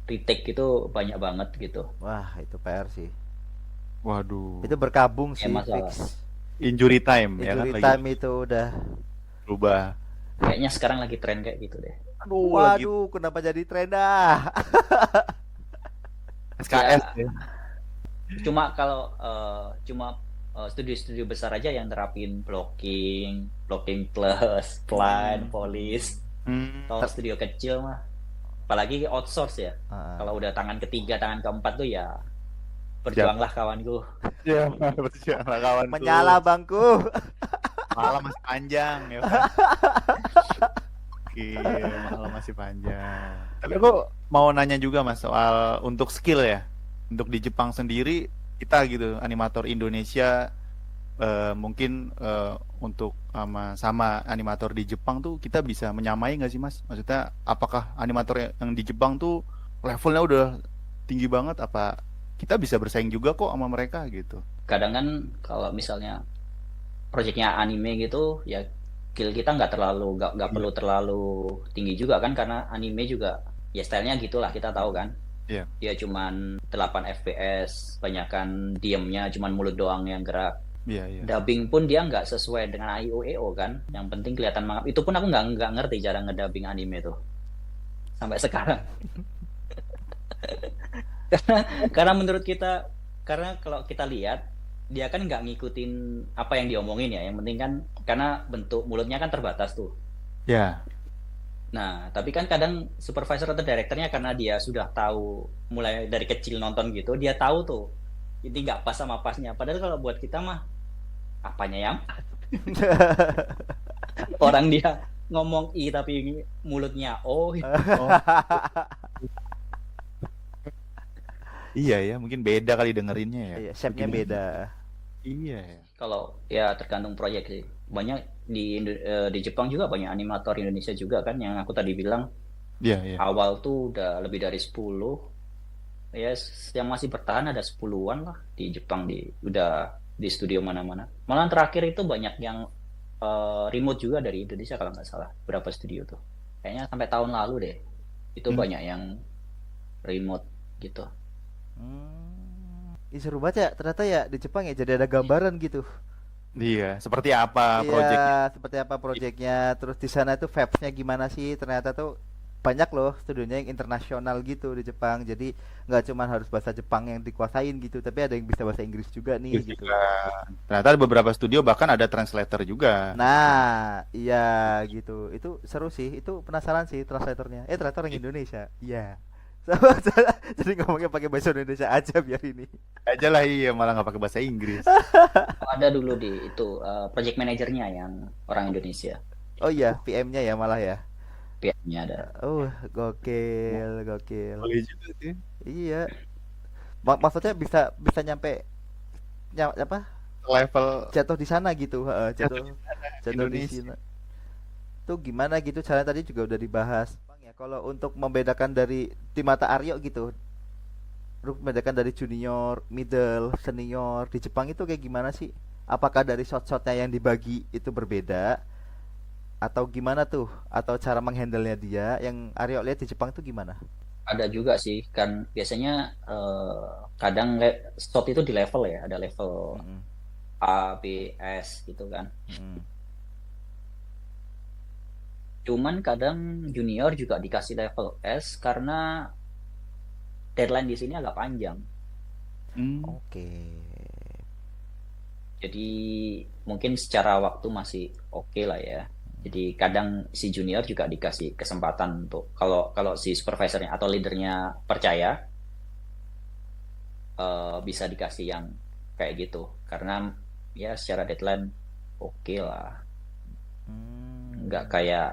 retake itu banyak banget gitu. Wah, itu PR sih. Waduh. Itu berkabung sih masalah. fix. Injury time ya kan Injury lagi time itu udah. berubah. Kayaknya sekarang lagi tren kayak gitu deh. Waduh, kenapa jadi tren dah? SKS ya. Cuma kalau studio-studio besar aja yang terapin blocking plus, plan, polish. Kalau studio kecil mah, apalagi outsource ya. Kalau udah tangan ketiga, tangan keempat tuh ya berjuanglah kawanku. Ya, berjuanglah kawan. Menyala bangku. Malam masih panjang ya kan. Oke, malam masih panjang. Tapi aku mau nanya juga Mas soal untuk skill ya. Untuk di Jepang sendiri kita gitu animator Indonesia mungkin untuk sama animator di Jepang tuh kita bisa menyamai nggak sih Mas? Maksudnya apakah animator yang di Jepang tuh levelnya udah tinggi banget apa kita bisa bersaing juga kok sama mereka gitu? Kadang kan kalau misalnya proyeknya anime gitu ya, skill kita nggak Iya. perlu terlalu tinggi juga kan, karena anime juga ya stylenya gitulah, kita tahu kan. Iya. Dia cuman 8 FPS, banyakan diemnya cuman mulut doang yang gerak. Iya, iya. Dubbing pun dia nggak sesuai dengan IOEO kan, yang penting kelihatan mangap. Itu pun aku nggak ngerti cara ngedubbing anime tuh sampai sekarang. Karena menurut kita, karena kalau kita lihat dia kan nggak ngikutin apa yang diomongin ya, yang penting kan karena bentuk mulutnya kan terbatas tuh. Ya. Nah, tapi kan kadang supervisor atau direkturnya karena dia sudah tahu mulai dari kecil nonton gitu, dia tahu tuh ini nggak pas sama pasnya. Padahal kalau buat kita mah apanya yang orang dia ngomong I tapi mulutnya O. Oh, iya ya, mungkin beda kali dengerinnya ya. Iya, shape-nya Mungkin beda. iya ya. Kalau ya tergantung proyek sih. Banyak di Jepang juga banyak animator Indonesia juga kan, yang aku tadi bilang Iya, iya. awal tuh udah lebih dari 10. Ya yang masih bertahan ada 10-an lah di Jepang, udah di studio mana-mana. Malah terakhir itu banyak yang remote juga dari Indonesia kalau nggak salah. Berapa studio tuh? Kayaknya sampai tahun lalu deh. Itu Hmm. banyak yang remote gitu. Ih, seru banget ya. Ternyata ya di Jepang ya jadi ada gambaran gitu. Iya, seperti apa Iya, projectnya? seperti apa proyeknya. Terus di sana tuh vibes-nya gimana sih? Ternyata tuh banyak loh studionya yang internasional gitu di Jepang. Jadi nggak cuma harus bahasa Jepang yang dikuasain gitu, tapi ada yang bisa bahasa Inggris juga nih Terus gitu. juga ternyata ada beberapa studio bahkan ada translator juga. Nah, iya gitu. Itu seru sih. Itu penasaran sih translatornya. Ternyata orang Indonesia. Iya. Sama jadi ngomongnya pakai bahasa Indonesia aja biar ini. Aja lah iya malah nggak pakai bahasa Inggris. Ada dulu di itu project manajernya yang orang Indonesia. Oh iya, PM-nya ya malah ya. PM-nya ada. Oh, gokil, gokil. Boleh juga sih. Iya. Maksudnya bisa bisa nyampe apa? Level Jatuh di sana gitu, heeh, jatuh jatuh di sana jatuh di Indonesia. sini. Tuh gimana gitu caranya tadi juga udah dibahas. Bang ya, kalau untuk membedakan dari di mata Aryo gitu, lu membedakan dari junior, middle, senior di Jepang itu kayak gimana sih? Apakah dari shot-shotnya yang dibagi itu berbeda atau gimana tuh? Atau cara menghandle-nya dia yang Aryo lihat di Jepang tuh gimana? Ada juga sih kan, biasanya kadang slot itu di level ya, ada level Mm-mm, A, B, S gitu kan. mm-mm. Cuman kadang junior juga dikasih level S karena deadline di sini agak panjang. Hmm. Oke. Jadi mungkin secara waktu masih oke lah ya. Jadi kadang si junior juga dikasih kesempatan untuk, kalau kalau si supervisornya atau leadernya percaya, bisa dikasih yang kayak gitu. Karena ya secara deadline oke lah. Nggak Hmm. kayak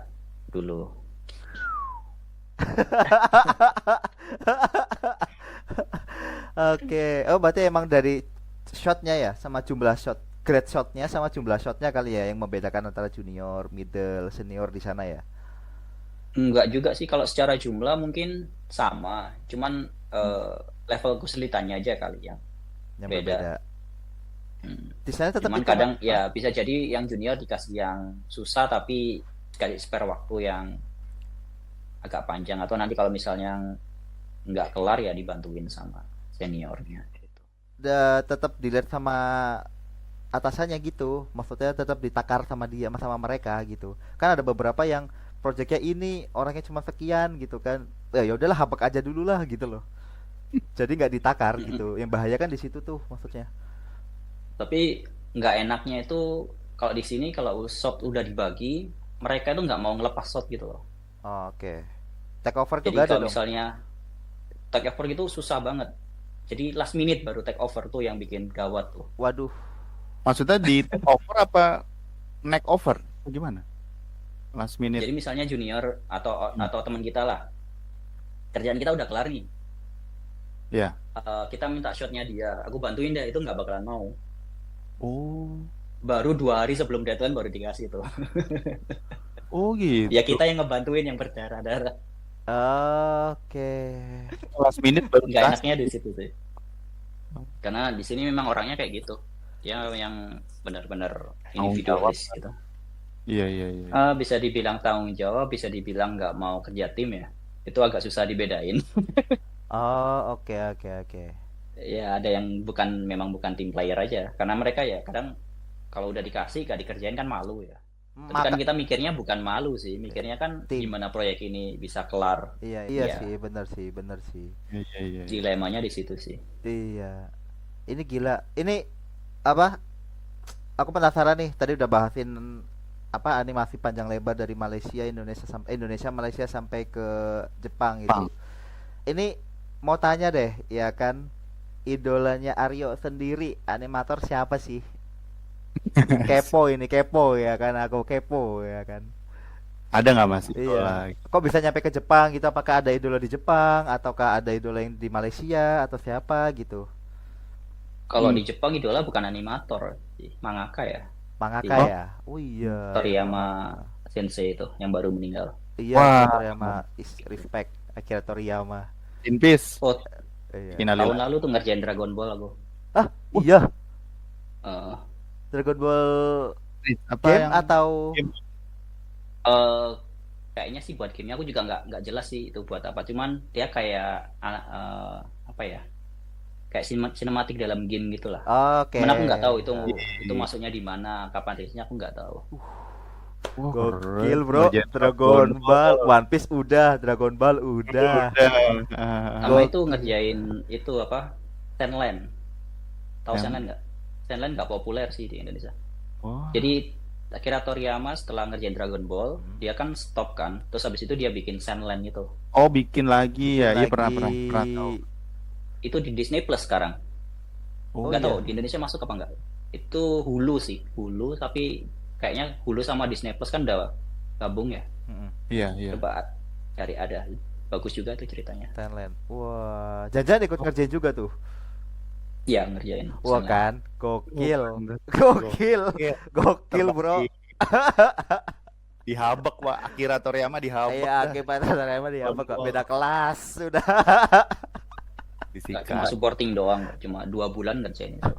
dulu. Oke. Oh, berarti emang dari shotnya ya, sama jumlah shot, grade shotnya sama jumlah shotnya kali ya yang membedakan antara junior, middle, senior di sana ya. Enggak juga sih, kalau secara jumlah mungkin sama. Cuman level kesulitannya aja kali yang Yang beda. berbeda. Di sana tetap Cuman itu kadang Hah? ya bisa jadi yang junior dikasih yang susah tapi sekali spare waktu yang agak panjang, atau nanti kalau misalnya nggak kelar ya dibantuin sama seniornya gitu. Tetap dilihat sama atasannya gitu. Maksudnya tetap ditakar sama dia sama mereka gitu. Kan ada beberapa yang proyeknya ini orangnya cuma sekian gitu kan. Ya udahlah hapek aja dulu lah gitu loh. Jadi nggak ditakar Mm-mm. gitu. Yang bahaya kan di situ tuh maksudnya. Tapi nggak enaknya itu kalau di sini, kalau shot udah dibagi, mereka itu nggak mau ngelepas shot gitu loh. Oke. Take over tuh Jadi gak ada kalau dong. misalnya take over gitu susah banget. Jadi last minute baru take over tuh yang bikin gawat tuh. Waduh. Maksudnya di take over apa neck over? Gimana? Last minute. Jadi misalnya junior atau Hmm. teman kita lah, kerjaan kita udah kelar nih. Ya. Kita minta shotnya dia, aku bantuin deh, itu nggak bakalan mau. Oh. Baru 2 hari sebelum deadline baru dikasih tuh. Oh gitu. Ya kita yang ngebantuin yang berdarah-darah. Oke. Last minute baru Nggak dikasih. enaknya di situ sih. Karena di sini memang orangnya kayak gitu. Dia yang benar-benar individualis gitu. Iya. Bisa dibilang tanggung jawab, bisa dibilang nggak mau kerja tim ya. Itu agak susah dibedain. Oh, oke. Ya ada yang memang bukan tim player aja. Karena mereka ya kadang kalau udah dikasih gak dikerjain kan malu ya. Tapi kan Maka kita mikirnya bukan malu sih, mikirnya kan tim. gimana proyek ini bisa kelar. Iya Iya. sih, bener sih. Iya. Dilemanya di situ sih. Iya. Ini gila. Ini apa? Aku penasaran nih. Tadi udah bahasin apa animasi panjang lebar dari Indonesia Malaysia sampai ke Jepang gitu. Ini mau tanya deh, ya kan? Idolanya Aryo sendiri animator siapa sih? Kepo ya kan, aku kepo ya kan. Ada nggak Mas? Iya. Kok bisa nyampe ke Jepang gitu? Apakah ada idola di Jepang ataukah ada idola yang di Malaysia atau siapa gitu? Kalau di Jepang idola bukan animator sih, mangaka ya. Mangaka Iya. ya? Oh iya. Toriyama Sensei itu yang baru meninggal. Iya, Wah. Akira Toriyama is respect Akira Toriyama. In peace. Oh, Iya. tahun Innalillahi. lalu tuh ngerjain Dragon Ball aku. Ah, iya. Eh, Dragon Ball Apa game yang atau game? Kayaknya sih buat gamenya aku juga nggak jelas sih itu buat apa. Cuman dia kayak apa ya? Kayak sinematik dalam game gitulah. Oke. Cuman aku nggak tahu itu Iya. masuknya di mana, kapan rilisnya aku nggak tahu. Wah, Gokil keren. bro, Ngerjain Dragon Ball, One Piece udah, Dragon Ball udah. Sama itu ngerjain itu apa? Sandland. Tahu Yang- Sandland nggak? Sandland nggak populer sih di Indonesia. Oh. Jadi Akira Toriyama setelah ngerjain Dragon Ball, dia kan stop kan. Terus habis itu dia bikin Sandland itu. Oh, bikin lagi ya. Iya, Lagi. pernah tahu. Itu di Disney Plus sekarang. Oh, Nggak iya. tahu di Indonesia masuk apa enggak. Itu Hulu sih, Hulu, tapi kayaknya Hulu sama Disney Plus kan udah gabung ya. Mm-mm. Iya. Coba cari ada. Bagus juga tuh ceritanya. Thailand. Wah, Jajan ikut ngerjain juga tuh. Iya, ngerjain. Wah Sandland. kan, gokil. Oh, Gokil. Iya. Gokil, bro. Dihabek, Pak. Akira Toriyama dihabek. Iya, dah. akibat Toriyama dia apa kok beda kelas sudah. Nggak, cuma Disikat. supporting doang, cuma 2 bulan ngerjain itu.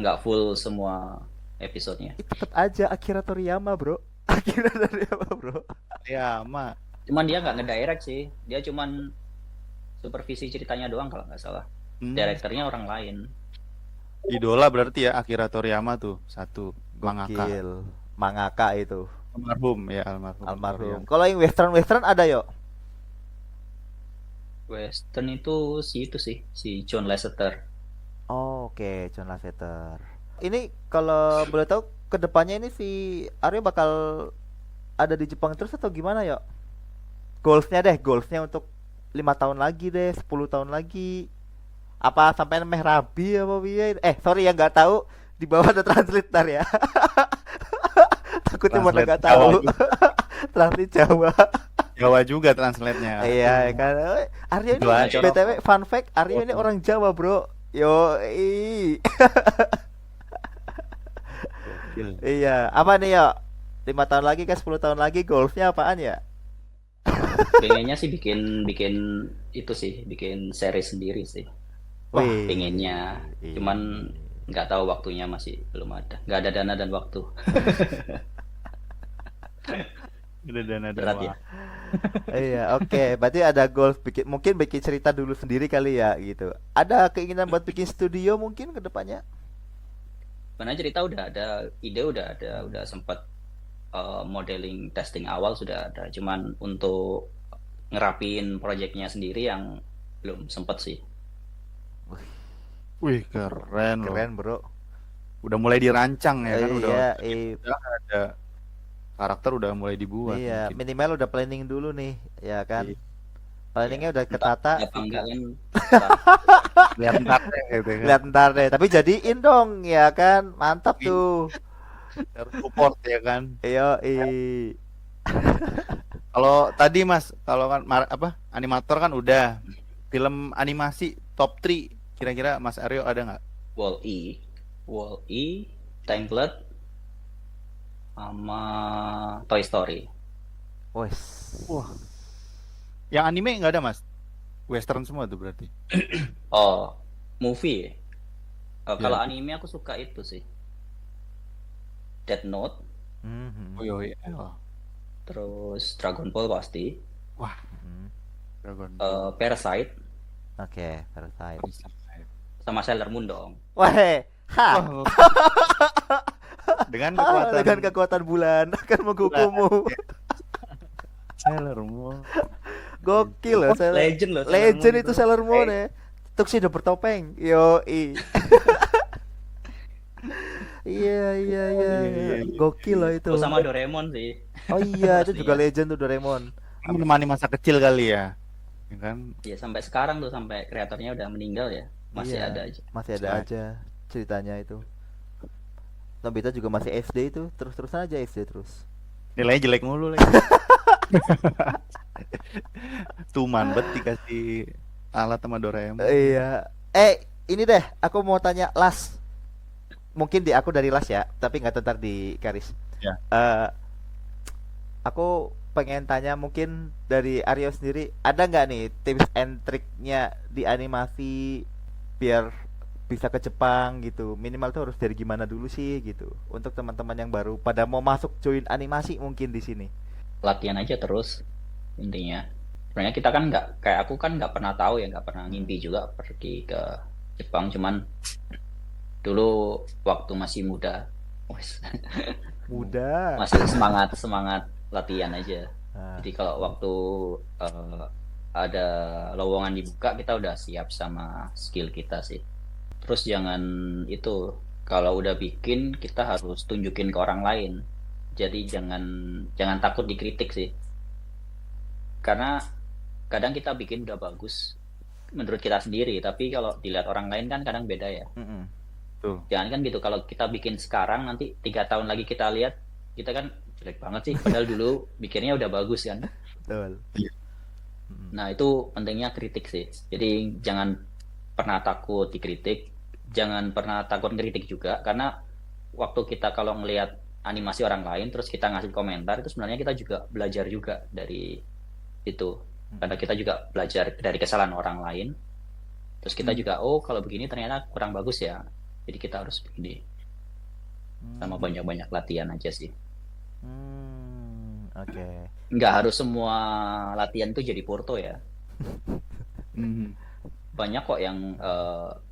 Nggak full semua episodenya. Tetap aja Akira Toriyama, bro. Akira Toriyama, bro. Ya, Ma. Cuman dia nggak ngedirect sih, dia cuman supervisi ceritanya doang kalau nggak salah. Direkturnya orang lain. Idola berarti ya Akira Toriyama tuh satu mangaka. Gokil. Mangaka itu. Almarhum ya, almarhum. Almarhum. Kalau yang western ada yuk. Western itu si John Lasseter. Oh, oke, John Lasseter. Ini kalau boleh tahu kedepannya ini si Aryo bakal ada di Jepang terus atau gimana yuk? Goalsnya untuk 5 tahun lagi deh, 10 tahun lagi. Apa sampai meh rabi apa piye? Sorry ya nggak tahu, di bawah ada translate ntar ya. Takutnya mana Translate nggak tahu. Jawa Translate Jawa. Jawa juga translate-nya. Iya kan. Aryo ini Itu aja. BTW fun fact, Aryo ini orang Jawa, bro. Yo, Gokil. iya, apa nih ya? 5 tahun lagi kan 10 tahun lagi goalsnya apaan ya? Pengennya sih bikin itu sih, bikin series sendiri sih. Wah, Pengennya, cuman nggak tahu waktunya masih belum ada. Nggak ada dana dan waktu. Udah dana Berat ya. Iya, oke. Berarti ada goals mungkin bikin cerita dulu sendiri kali ya gitu. Ada keinginan buat bikin studio mungkin ke depannya? Mana cerita udah ada, ide udah ada, udah sempat modeling testing awal sudah ada. Cuman untuk ngerapin proyeknya sendiri yang belum sempat sih. Wih, keren loh. Keren, bro. Udah mulai dirancang ya kan, udah Iya, ada karakter udah mulai dibuat. iya, mungkin. minimal udah planning dulu nih, ya kan? Iya. Planningnya udah ketata. Apa enggak kan? Lihat ntar deh, gitu kan. Lihat ntar deh, tapi jadiin dong, ya kan? Mantap tuh. Harus support ya kan. Iya, Kalau tadi Mas, kalau kan animator kan udah. Film animasi top 3 kira-kira Mas Aryo ada nggak? Wall-E, Wall-E, Tangled, sama Toy Story. Wes. Wah. Yang anime nggak ada Mas? Western semua tuh berarti. Oh, movie. Kalau Ya. anime aku suka itu sih. Death Note, Mhm. Oh iya. Oh. terus Dragon Ball pasti, Wah, Mhm. Dragon Parasite, Oke, Parasite. sama Sailor Moon dong. Wah, ha. Wah, dengan Ha, kekuatan dengan kekuatan bulan akan menghukummu. Sailor Moon. Gokil loh, Legend loh, Sailor Legend Moon itu itu. Sailor Moon ya. Tuxedo bertopeng. Yo. Iya, iya, iya, iya. Gokil loh itu. Oh, sama Doraemon sih. Oh iya, itu Pasti juga ya. legend tuh Doraemon. Menemani masa kecil kali ya. Ya kan? Ya sampai sekarang tuh, sampai kreatornya udah meninggal ya, masih Iya, ada aja. masih ada Masih aja ceritanya itu. Nobita juga masih SD itu, terus-terusan aja SD terus. Nilainya jelek mulu lagi. Tuman bet dikasih alat sama Doraemon. Iya. Ini deh, aku mau tanya Las. Mungkin di aku dari Las ya, tapi nggak tentang di Karis. Ya. Eh, aku pengen tanya mungkin dari Aryo sendiri, ada nggak nih tips and triknya di animasi biar bisa ke Jepang gitu? Minimal tuh harus dari gimana dulu sih gitu. Untuk teman-teman yang baru pada mau masuk join animasi mungkin di sini. Latihan aja terus intinya. Sebenarnya kita kan kayak aku kan nggak pernah tahu ya, nggak pernah ngimpi juga pergi ke Jepang, cuman dulu waktu masih muda, wes, Mudah. masih semangat latihan aja. Nah, Jadi kalau waktu ada lowongan dibuka, kita udah siap sama skill kita sih. Terus jangan itu, kalau udah bikin kita harus tunjukin ke orang lain. Jadi jangan takut dikritik sih. Karena kadang kita bikin udah bagus menurut kita sendiri, tapi kalau dilihat orang lain kan kadang beda ya. mm-mm. Tuh. Jangan kan gitu, kalau kita bikin sekarang nanti 3 tahun lagi kita lihat, kita kan jelek banget sih, padahal dulu bikinnya udah bagus kan. Betul. Iya. Mm-mm. Nah itu pentingnya kritik sih. Jadi jangan pernah takut dikritik, jangan pernah takut ngeritik juga, karena waktu kita kalau ngelihat animasi orang lain terus kita ngasih komentar, itu sebenarnya kita juga belajar juga dari itu. Karena kita juga belajar dari kesalahan orang lain, terus kita juga kalau begini ternyata kurang bagus ya, jadi kita harus begini. Sama banyak-banyak latihan aja sih. Oke. Nggak harus semua latihan itu jadi porto ya. Mhm. Banyak kok yang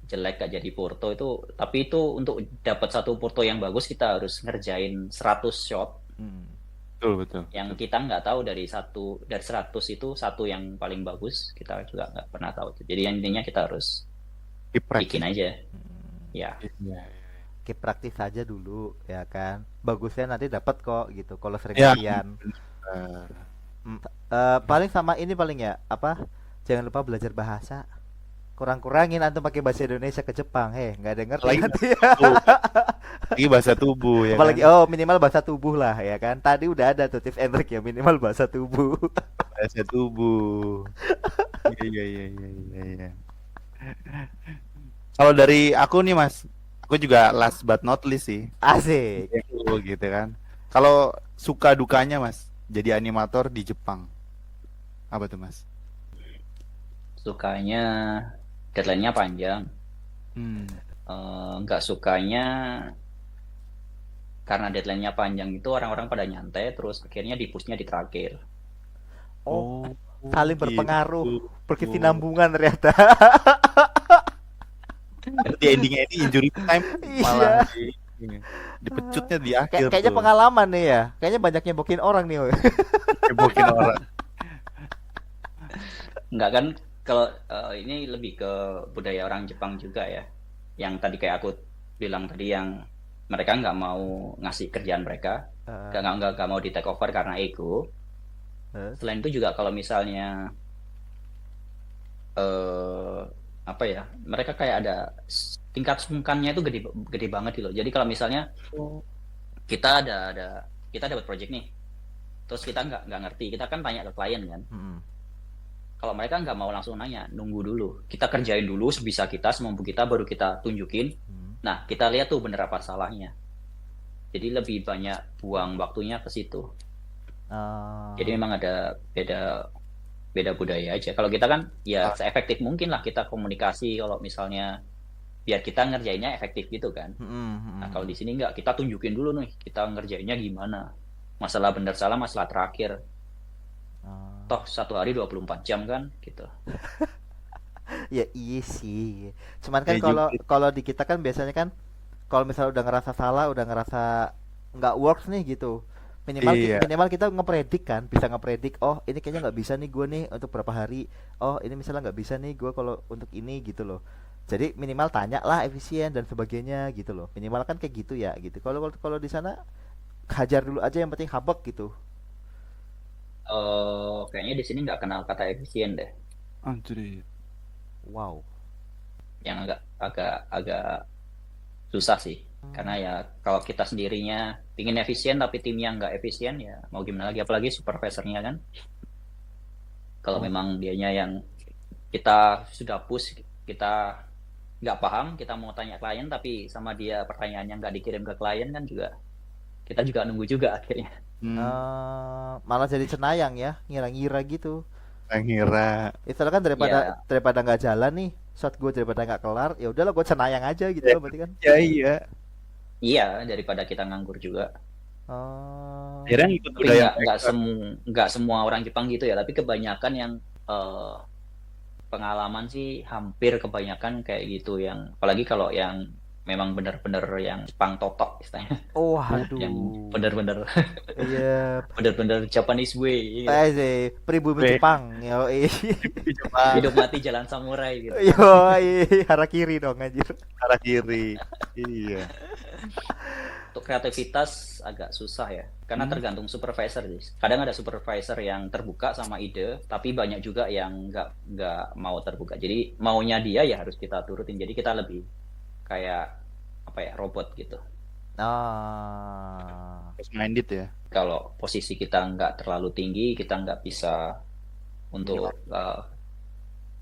jelek gak jadi porto itu, tapi itu untuk dapat satu porto yang bagus kita harus ngerjain 100 shot Betul. yang kita nggak tahu, dari 100 itu satu yang paling bagus kita juga nggak pernah tahu. Jadi yang intinya kita harus Keep bikin aja ya. Iya. Keep praktis saja dulu ya kan. Bagusnya nanti dapat kok gitu kalau sering Ya. latihan. Paling sama ini paling ya apa? Jangan lupa belajar bahasa. Kurang-kurangin antum pakai bahasa Indonesia ke Jepang. Nggak ada yang ngerti Apalagi nanti. Lagi bahasa tubuh ya Apalagi kan? minimal bahasa tubuh lah ya kan. Tadi udah ada tuh tips and trick ya, minimal bahasa tubuh. Bahasa tubuh. Iya. Kalau dari aku nih Mas, aku juga last but not least sih. Asik. Gitu kan. Kalau suka dukanya Mas, jadi animator di Jepang. Apa tuh Mas? Sukanya deadline-nya panjang, nggak sukanya karena deadline-nya panjang itu orang-orang pada nyantai, terus akhirnya di-push-nya di terakhir. Saling berpengaruh, berkesinambungan ternyata. Di endingnya ini injury time malah dipecutnya di akhir Kayaknya tuh. pengalaman nih ya. Kayaknya banyak nyebokin orang nih. Cebokin orang. Enggak kan, kalau ini lebih ke budaya orang Jepang juga ya. Yang tadi kayak aku bilang tadi, yang mereka nggak mau ngasih kerjaan mereka, nggak mau di take over karena ego. Selain itu juga kalau misalnya apa ya, mereka kayak ada tingkat sungkannya itu gede banget gitu loh. Jadi kalau misalnya kita dapat project nih, terus kita nggak ngerti, kita kan tanya ke klien kan. Mm-mm. Kalau mereka nggak mau langsung nanya, nunggu dulu. Kita kerjain dulu sebisa kita, semampu kita, baru kita tunjukin. Nah, kita lihat tuh bener apa salahnya. Jadi lebih banyak buang waktunya ke situ. Jadi memang ada beda budaya aja. Kalau kita kan ya seefektif mungkin lah kita komunikasi. Kalau misalnya biar kita ngerjainnya efektif gitu kan. Nah, kalau di sini nggak, kita tunjukin dulu nih, kita ngerjainnya gimana. Masalah benar salah, masalah terakhir. Toh 1 hari 24 jam kan gitu. Ya iya sih. Cuman kan Ya kalau juga. kalau di kita kan biasanya kan kalau misalnya udah ngerasa salah, udah ngerasa nggak works nih gitu. Iya. Minimal kita ngepredik kan, bisa ngepredik. Oh ini kayaknya nggak bisa nih gue nih untuk berapa hari. Oh ini misalnya nggak bisa nih gue kalau untuk ini gitu loh. Jadi minimal tanya lah efisien dan sebagainya gitu loh. Minimal kan kayak gitu ya gitu. Kalau kalau di sana hajar dulu aja yang penting habek gitu. Kayaknya di sini nggak kenal kata efisien deh. Anjir. Wow. Yang agak susah sih. Karena ya kalau kita sendirinya pingin efisien tapi timnya nggak efisien ya mau gimana lagi, apalagi supervisornya kan. Kalau memang dianya yang kita sudah push, kita nggak paham, kita mau tanya klien tapi sama dia pertanyaannya nggak dikirim ke klien kan juga kita juga nunggu juga akhirnya. Malah jadi cenayang ya, ngira-ngira gitu. Ngira. Itu kan Iya, daripada nggak jalan nih, shot gue daripada nggak kelar, ya udahlah gue cenayang aja gitu loh berarti kan. Ya iya. iya daripada kita nganggur juga. Oh. Akhirnya ngikut Tapi budaya nggak semua orang Jepang gitu ya, tapi kebanyakan yang pengalaman sih hampir kebanyakan kayak gitu, yang apalagi kalau yang memang benar-benar yang Jepang totok istilahnya, Oh, yang aduh. benar-benar Iya, benar-benar Japanese way gitu. sih pribumi Weh. Jepang. Yo, Jepang Hidup mati jalan samurai gitu. yo, harakiri dong anjir. arah kiri. Iya. Untuk kreativitas agak susah ya, karena tergantung supervisor sih. Kadang ada supervisor yang terbuka sama ide, tapi banyak juga yang nggak mau terbuka. Jadi maunya dia ya harus kita turutin. Jadi kita lebih kayak apa ya, robot gitu. Terus minded ya. Kalau posisi kita nggak terlalu tinggi, kita nggak bisa untuk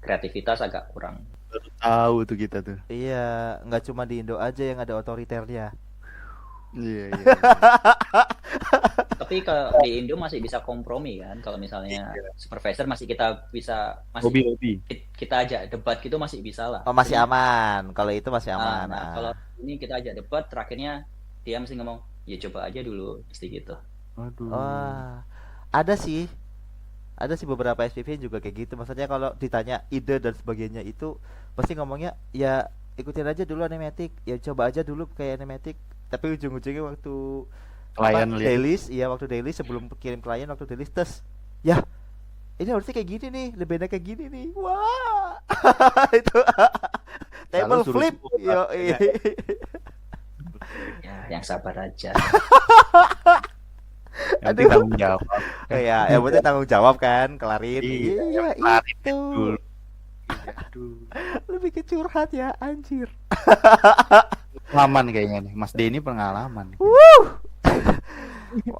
kreativitas agak kurang. Baru tahu tuh kita tuh. Iya, nggak cuma di Indo aja yang ada otoriternya. Iya, iya. Tapi kalau di Indo masih bisa kompromi kan. Kalau misalnya supervisor masih kita bisa Hobi. kita ajak debat gitu masih bisa lah. Oh, masih aman. Kalau itu masih aman. Nah, kalau ini kita ajak debat, terakhirnya dia mesti ngomong, ya coba aja dulu, mesti gitu. Aduh. Wah, ada sih. Ada sih beberapa SPV juga kayak gitu. Maksudnya kalau ditanya ide dan sebagainya itu pasti ngomongnya ya ikutin aja dulu animatic, ya coba aja dulu kayak animatic. Tapi ujung-ujungnya waktu Klien lihat. dailies, iya waktu dailies sebelum kirim klien waktu dailies tes, ya ini harusnya kayak gini nih, lebih enak kayak gini nih. Wah, itu table Lalu suruh flip, suruh yo, Ya, yang sabar aja. Yang Aduh. tanggung jawab. ya, yang penting tanggung jawab kan, kelarin. Iya, Iya, kelarin itu. dulu. Iya, aduh. Lebih ke curhat ya, anjir. Pengalaman kayaknya nih. Mas Denny pengalaman.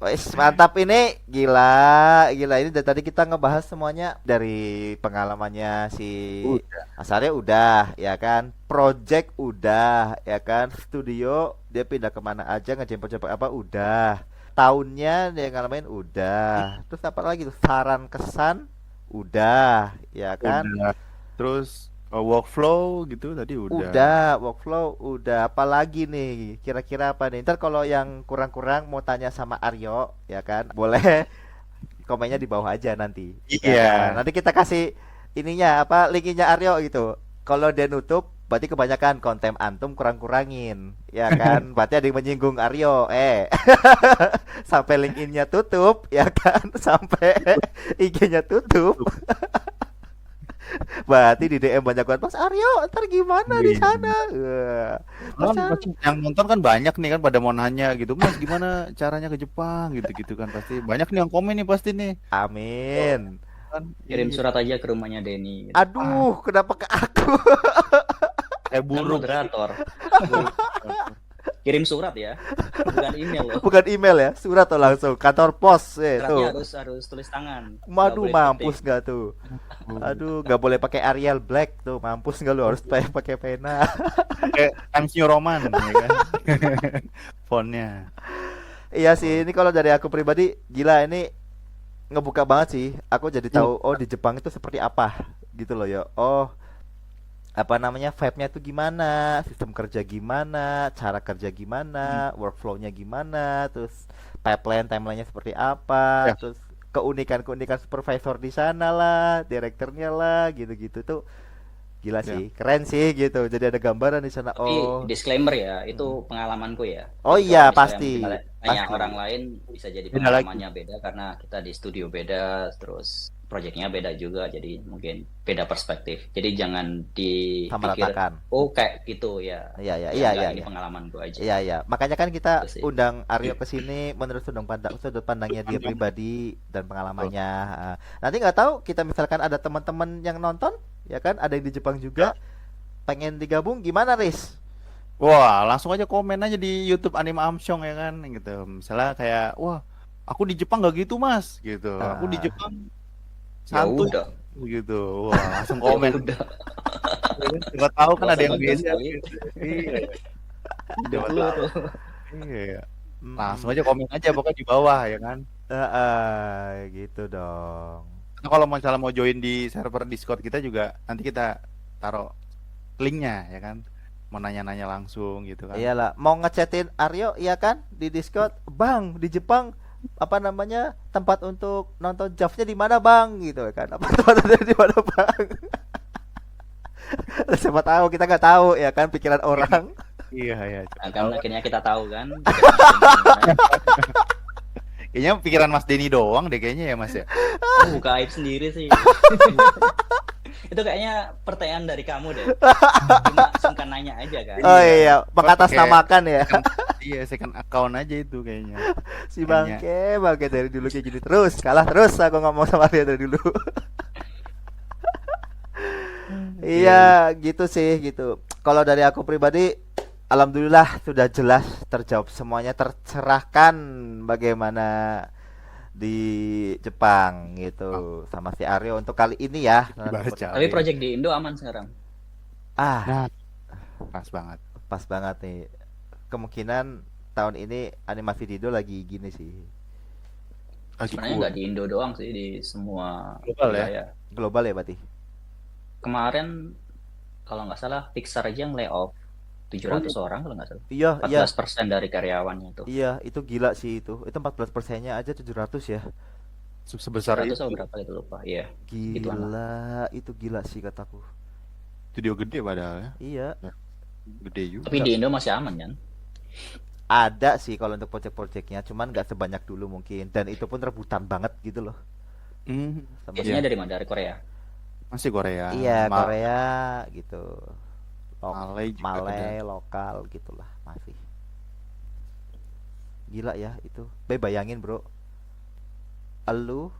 Wes, mantap ini, gila. Ini dari tadi kita ngebahas semuanya dari pengalamannya si Asarya udah, ya kan? Project udah, ya kan? Studio dia pindah kemana aja, ngejemput-jemput apa udah. Tahunnya dia ngalamin udah. Terus apa lagi tuh? Saran kesan udah, ya kan? Udah. Terus workflow gitu tadi udah. Udah, workflow udah. Apalagi nih? Kira-kira apa nih? Ntar kalau yang kurang-kurang mau tanya sama Aryo, ya kan? Boleh komennya di bawah aja nanti. Iya. Ya kan? Nanti kita kasih ininya apa linknya Aryo gitu. Kalau dia nutup, berarti kebanyakan konten antum kurang-kurangin, ya kan? Berarti ada yang menyinggung Aryo, sampai LinkedIn-nya tutup, ya kan? Sampai IG-nya tutup. Berarti di DM banyak banget, Mas Aryo, ntar gimana di sana? Yang nonton kan banyak nih kan pada mau nanya gitu, Mas gimana caranya ke Jepang gitu-gitu kan pasti banyak nih yang komen nih pasti nih. Amin. Kan Kirim surat aja ke rumahnya Denny. Gitu. Aduh, kenapa ke aku? kayak Kan burung. moderator. kirim surat ya, bukan email loh. Bukan email ya, surat tuh langsung kantor pos Suratnya tuh. harus tulis tangan, nggak Waduh, boleh mampus ketik. nggak tuh? Aduh, nggak boleh pakai Arial Black tuh, mampus nggak lu harus pakai pena. Kayak Times New Roman ya kan. Fontnya. Iya sih, ini kalau dari aku pribadi gila ini ngebuka banget sih. Aku jadi tahu oh di Jepang itu seperti apa gitu loh ya. Oh, apa namanya vibe-nya tuh gimana, sistem kerja gimana, cara kerja gimana, workflow-nya gimana, terus timeline-nya seperti apa, Ya, terus keunikan-keunikan supervisor di sana lah, direkturnya lah, gitu-gitu tuh gila ya. sih, keren sih gitu. Jadi ada gambaran di sana. Tapi Oh, disclaimer ya, mm. itu pengalamanku ya. Oh Jadi iya kalau misalnya pasti, mungkin tanya pasti. orang lain, bisa jadi Beda lagi. pengalamannya beda karena kita di studio beda, terus proyeknya beda juga, jadi mungkin beda perspektif. Jadi jangan Sama dipikir, ratakan. oh kayak gitu ya. Iya iya Ya iya enggak, iya ini iya. pengalamanku aja. Iya iya. Makanya kan kita Itu sih. undang Aryo ke sini menurut sudut pandangnya dia Pandang. pribadi dan Betul. pengalamannya. Ah, nanti nggak tahu kita misalkan ada teman-teman yang nonton, ya kan? Ada yang di Jepang juga pengen digabung gimana, Riz? Wah, langsung aja komen aja di YouTube Anime Amsyong ya kan gitu. Misalnya kayak, wah, aku di Jepang gak gitu, Mas, gitu. Aku di Ah, Jepang Ya santuy udah, gitu. Wah, langsung ya komen. udah. Siapa tahu kan Gak ada usah yang ngegas beda kali. gitu. Iya, Hidup siapa lu tahu. tuh. Iya. Langsung mm, aja komen aja pokoknya di bawah ya kan. gitu dong. Nah, kalau misalnya mau join di server Discord kita juga nanti kita taruh linknya ya kan. Mau nanya-nanya langsung gitu kan. Iyalah, mau ngechatin Aryo, iya kan? Di Discord, Bang, di Jepang apa namanya tempat untuk nonton Javnya di mana bang gitu kan apa tempatnya di mana bang. Siapa tahu kita nggak tahu ya kan pikiran orang. Iya ya. Nah, kan akhirnya kita tahu kan. Pikiran Kayaknya pikiran Mas Denny doang deh kayaknya ya Mas ya. oh, buka aib sendiri sih. Itu kayaknya pertanyaan dari kamu deh. Cuma sungkan nanya aja kan. Oh iya, mengatasnamakan ya. Iya, second account aja itu kayaknya. Si bangke dari dulu kayak gini terus, kalah terus aku ngomong sama dia dari dulu. Iya, gitu sih gitu. Kalau dari aku pribadi, alhamdulillah sudah jelas terjawab semuanya, tercerahkan bagaimana di Jepang gitu sama si Aryo untuk kali ini ya. Baca. Tapi project di Indo aman sekarang. Ah, Nah, pas banget. pas banget nih. Kemungkinan tahun ini animasi Dido lagi gini sih. Lagi Sebenarnya cool. nggak di Indo doang sih, di semua Global ya? wilayah. Global ya berarti. Kemarin kalau nggak salah Pixar aja nge-layoff 700 orang kalau nggak salah. Iya, iya. 14% dari karyawannya itu. Iya, itu gila sih itu. Itu 14%-nya aja 700 ya. Sebesar 700 itu. atau berapa itu lupa. Iya. Gituan lah. Gila, itu gila sih kataku. Studio gede padahal ya. Iya, Gede juga. Tapi di Indo masih aman kan? ada sih kalau untuk project-projectnya, cuman nggak sebanyak dulu mungkin. Dan itu pun rebutan banget gitu loh. Sama Biasanya Iya. dari mana? Dari Korea. Masih Korea. iya, Korea gitu. Malay juga Malay, lokal gitulah masih. Gila ya itu. Bayangin bro, elu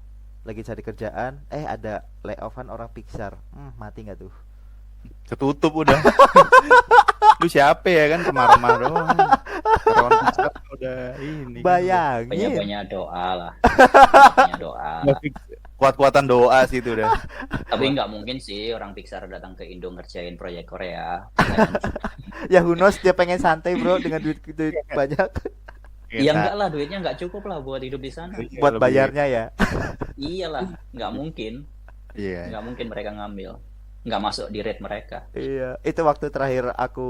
lagi cari kerjaan, ada layoffan orang Pixar. Mati nggak tuh? Ketutup udah. Lu siapa ya kan kemar-mar doang. Karyawan Pixar udah ini. Bayangin. Banyak-banyak doa lah. Banyak doa. Kuat-kuatan doa sih itu udah. Tapi nggak mungkin sih orang Pixar datang ke Indo ngerjain proyek Korea. Ya who knows, dia pengen santai bro dengan duit banyak Iya enggak lah, duitnya nggak cukup lah buat hidup di sana. Iya, buat lebih- bayarnya ya. Iyalah, nggak mungkin. Iya. Nggak mungkin mereka ngambil. Nggak masuk di rate mereka. Iya, itu waktu terakhir aku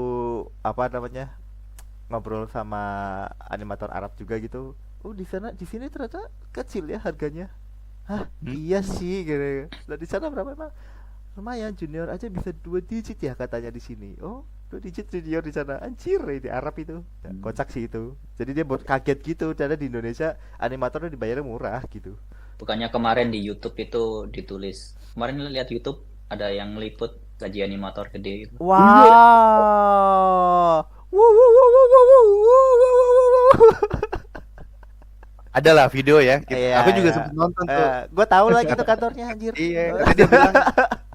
apa namanya ngobrol sama animator Arab juga gitu. Oh di sini ternyata kecil ya harganya. Hah, iya sih gitu. Nah di sana berapa emang? Lumayan junior aja bisa 2 digit ya katanya di sini. Oh 2 digit junior di sana. Anjir di Arab itu. Nah, kocak sih itu. Jadi dia buat kaget gitu. Karena di Indonesia animatornya dibayarnya murah gitu. Bukannya kemarin di YouTube itu ditulis. Kemarin lihat YouTube ada yang ngeliput gaji animator gede gitu. Wow. Ada lah video ya. Iya, Aku juga iya. sempat nonton tuh. Gue tahu lagi tuh kantornya anjir. Iya, kan dia bilang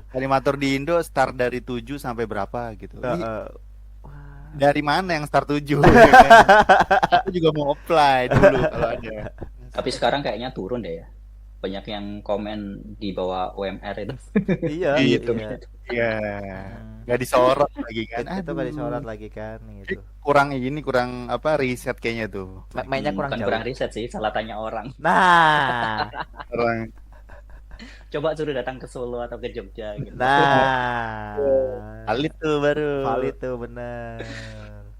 animator di Indo start dari 7 sampai berapa gitu. Ih, dari mana yang start 7 ya kan? Aku juga mau apply dulu kalau ada. Tapi sekarang kayaknya turun deh ya. Banyak yang komen di bawah UMR itu. Iya, Iya. iya. Iya. Hmm. Nggak disorot lagi kan. Itu gak Aduh. disorot lagi kan gitu. Kurang apa riset kayaknya tuh. Mainnya kurang Bukan jauh. kurang riset sih, salah tanya orang. Nah, Kurang. Coba suruh datang ke Solo atau ke Jogja gitu. nah. Valid tuh baru. Valid tuh bener.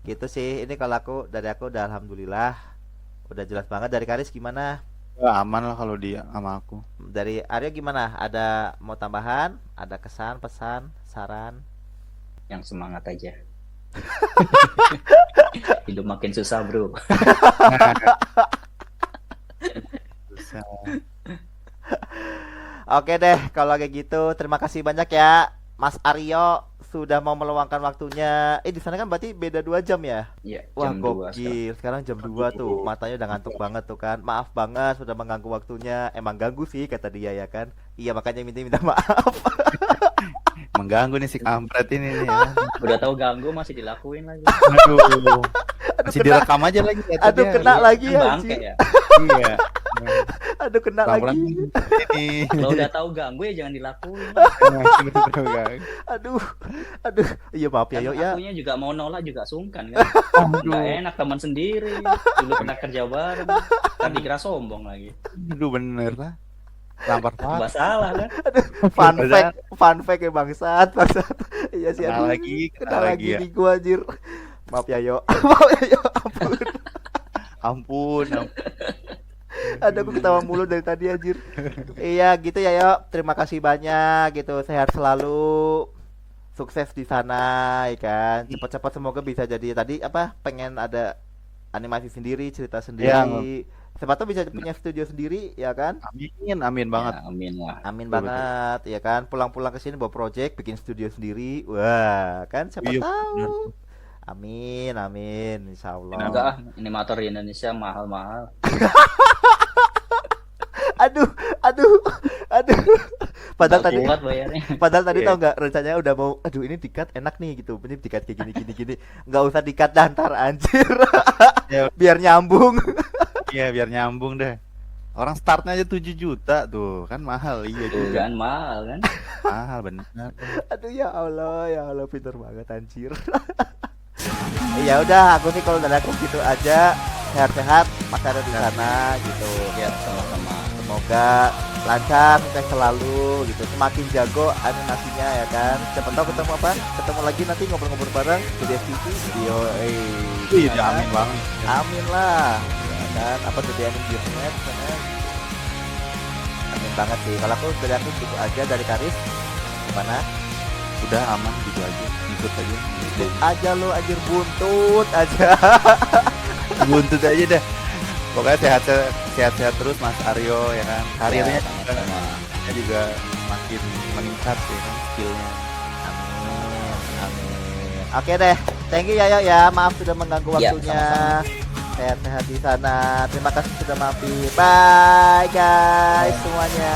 Gitu sih. Ini kalau dari aku udah alhamdulillah udah jelas banget. Dari Karis gimana? Wah, aman lah kalau dia sama aku. Dari Aryo gimana? Ada mau tambahan? Ada kesan, pesan, saran? Yang semangat aja. Hidup makin susah, bro. Susah. Oke deh, kalau kayak gitu terima kasih banyak ya Mas Aryo sudah mau meluangkan waktunya. Di sana kan berarti beda 2 jam ya? Iya, Wah, jam 2 sekarang. gokil. Sekarang jam 2 tuh. Matanya udah ngantuk banget tuh kan. Maaf banget sudah mengganggu waktunya. Emang ganggu sih kata dia ya kan. Iya, makanya minta maaf. Mengganggu nih si kampret ini nih ya. Udah tahu ganggu masih dilakuin lagi. Aduh. Masih direkam aja lagi kata Aduh, dia. kena lagi Kan ya. bangke ya. Iya. Aduh, kena Pelan-pelan lagi. ini. Kalau udah tahu ganggu ya jangan dilakuin. Aduh. Aduh. Iya, maaf ya, Kan Yo ya. akunya juga mau nolak juga sungkan kan. Nggak enak teman sendiri. Dulu pernah kerja bareng. Kan dikira sombong lagi. Aduh bener lah. Lampar Serba banget. salah kan. Fun fact ya bangsat. Iya sih, Kena aduh. lagi, Kena lagi ya. di gua anjir. Maaf ya, Yo. Maaf ya, Yo. Ampun. Ampun. Aduh, aku ketawa mulu dari tadi anjir. Iya gitu ya, Yo. Terima kasih banyak gitu. Sehat selalu. Sukses di sana ya kan. Cepat-cepat semoga bisa jadi tadi apa pengen ada animasi sendiri, cerita sendiri. Siapa tahu bisa punya studio sendiri ya kan? Amin banget. Ya, amin lah. Amin Betul, banget ya kan. Pulang-pulang ke sini bawa project, bikin studio sendiri. Wah, kan siapa Iya, tahu. Amin, amin, insyaallah. Enggak ah, animator di Indonesia mahal-mahal. Aduh, aduh, aduh. Padahal tadi Kuat bayarnya. Padahal tadi Iya. tau nggak rencananya udah mau, aduh ini dikat enak nih gitu, ini dikat kayak gini, nggak usah dikat dah ntar anjir, Ya. biar nyambung. Iya biar nyambung deh. Orang startnya aja 7 juta tuh, kan mahal iya Tuh juga. kan mahal kan. Mahal bener. Aduh ya Allah, pintar banget anjir. Ya udah, aku sih kalau dari aku gitu aja, sehat-sehat, Mas ada di sana gitu. Ya sama-sama. Semoga lancar, sukses selalu gitu. Semakin jago animasinya ya kan. Siapa tahu ketemu lagi nanti ngobrol-ngobrol bareng di DSTV video. Iya amin banget. Amin lah. Ya kan, apa jadi anim business sana. Amin banget sih. Kalau aku dari aku gitu aja dari Karis. Gimana? Udah aman gitu aja. Ikut aja. Buntut aja lo anjir, buntut aja. Buntut aja dah. Pokoknya sehat-sehat terus Mas Aryo ya kan. Karirnya Ya, sama-sama. juga makin meningkat ya kan skillnya. Amin, amin. Oke deh, thank you ya Yo ya. Maaf sudah mengganggu Ya, waktunya. sama-sama. Sehat-sehat di sana. Terima kasih sudah mampir. Bye guys semuanya.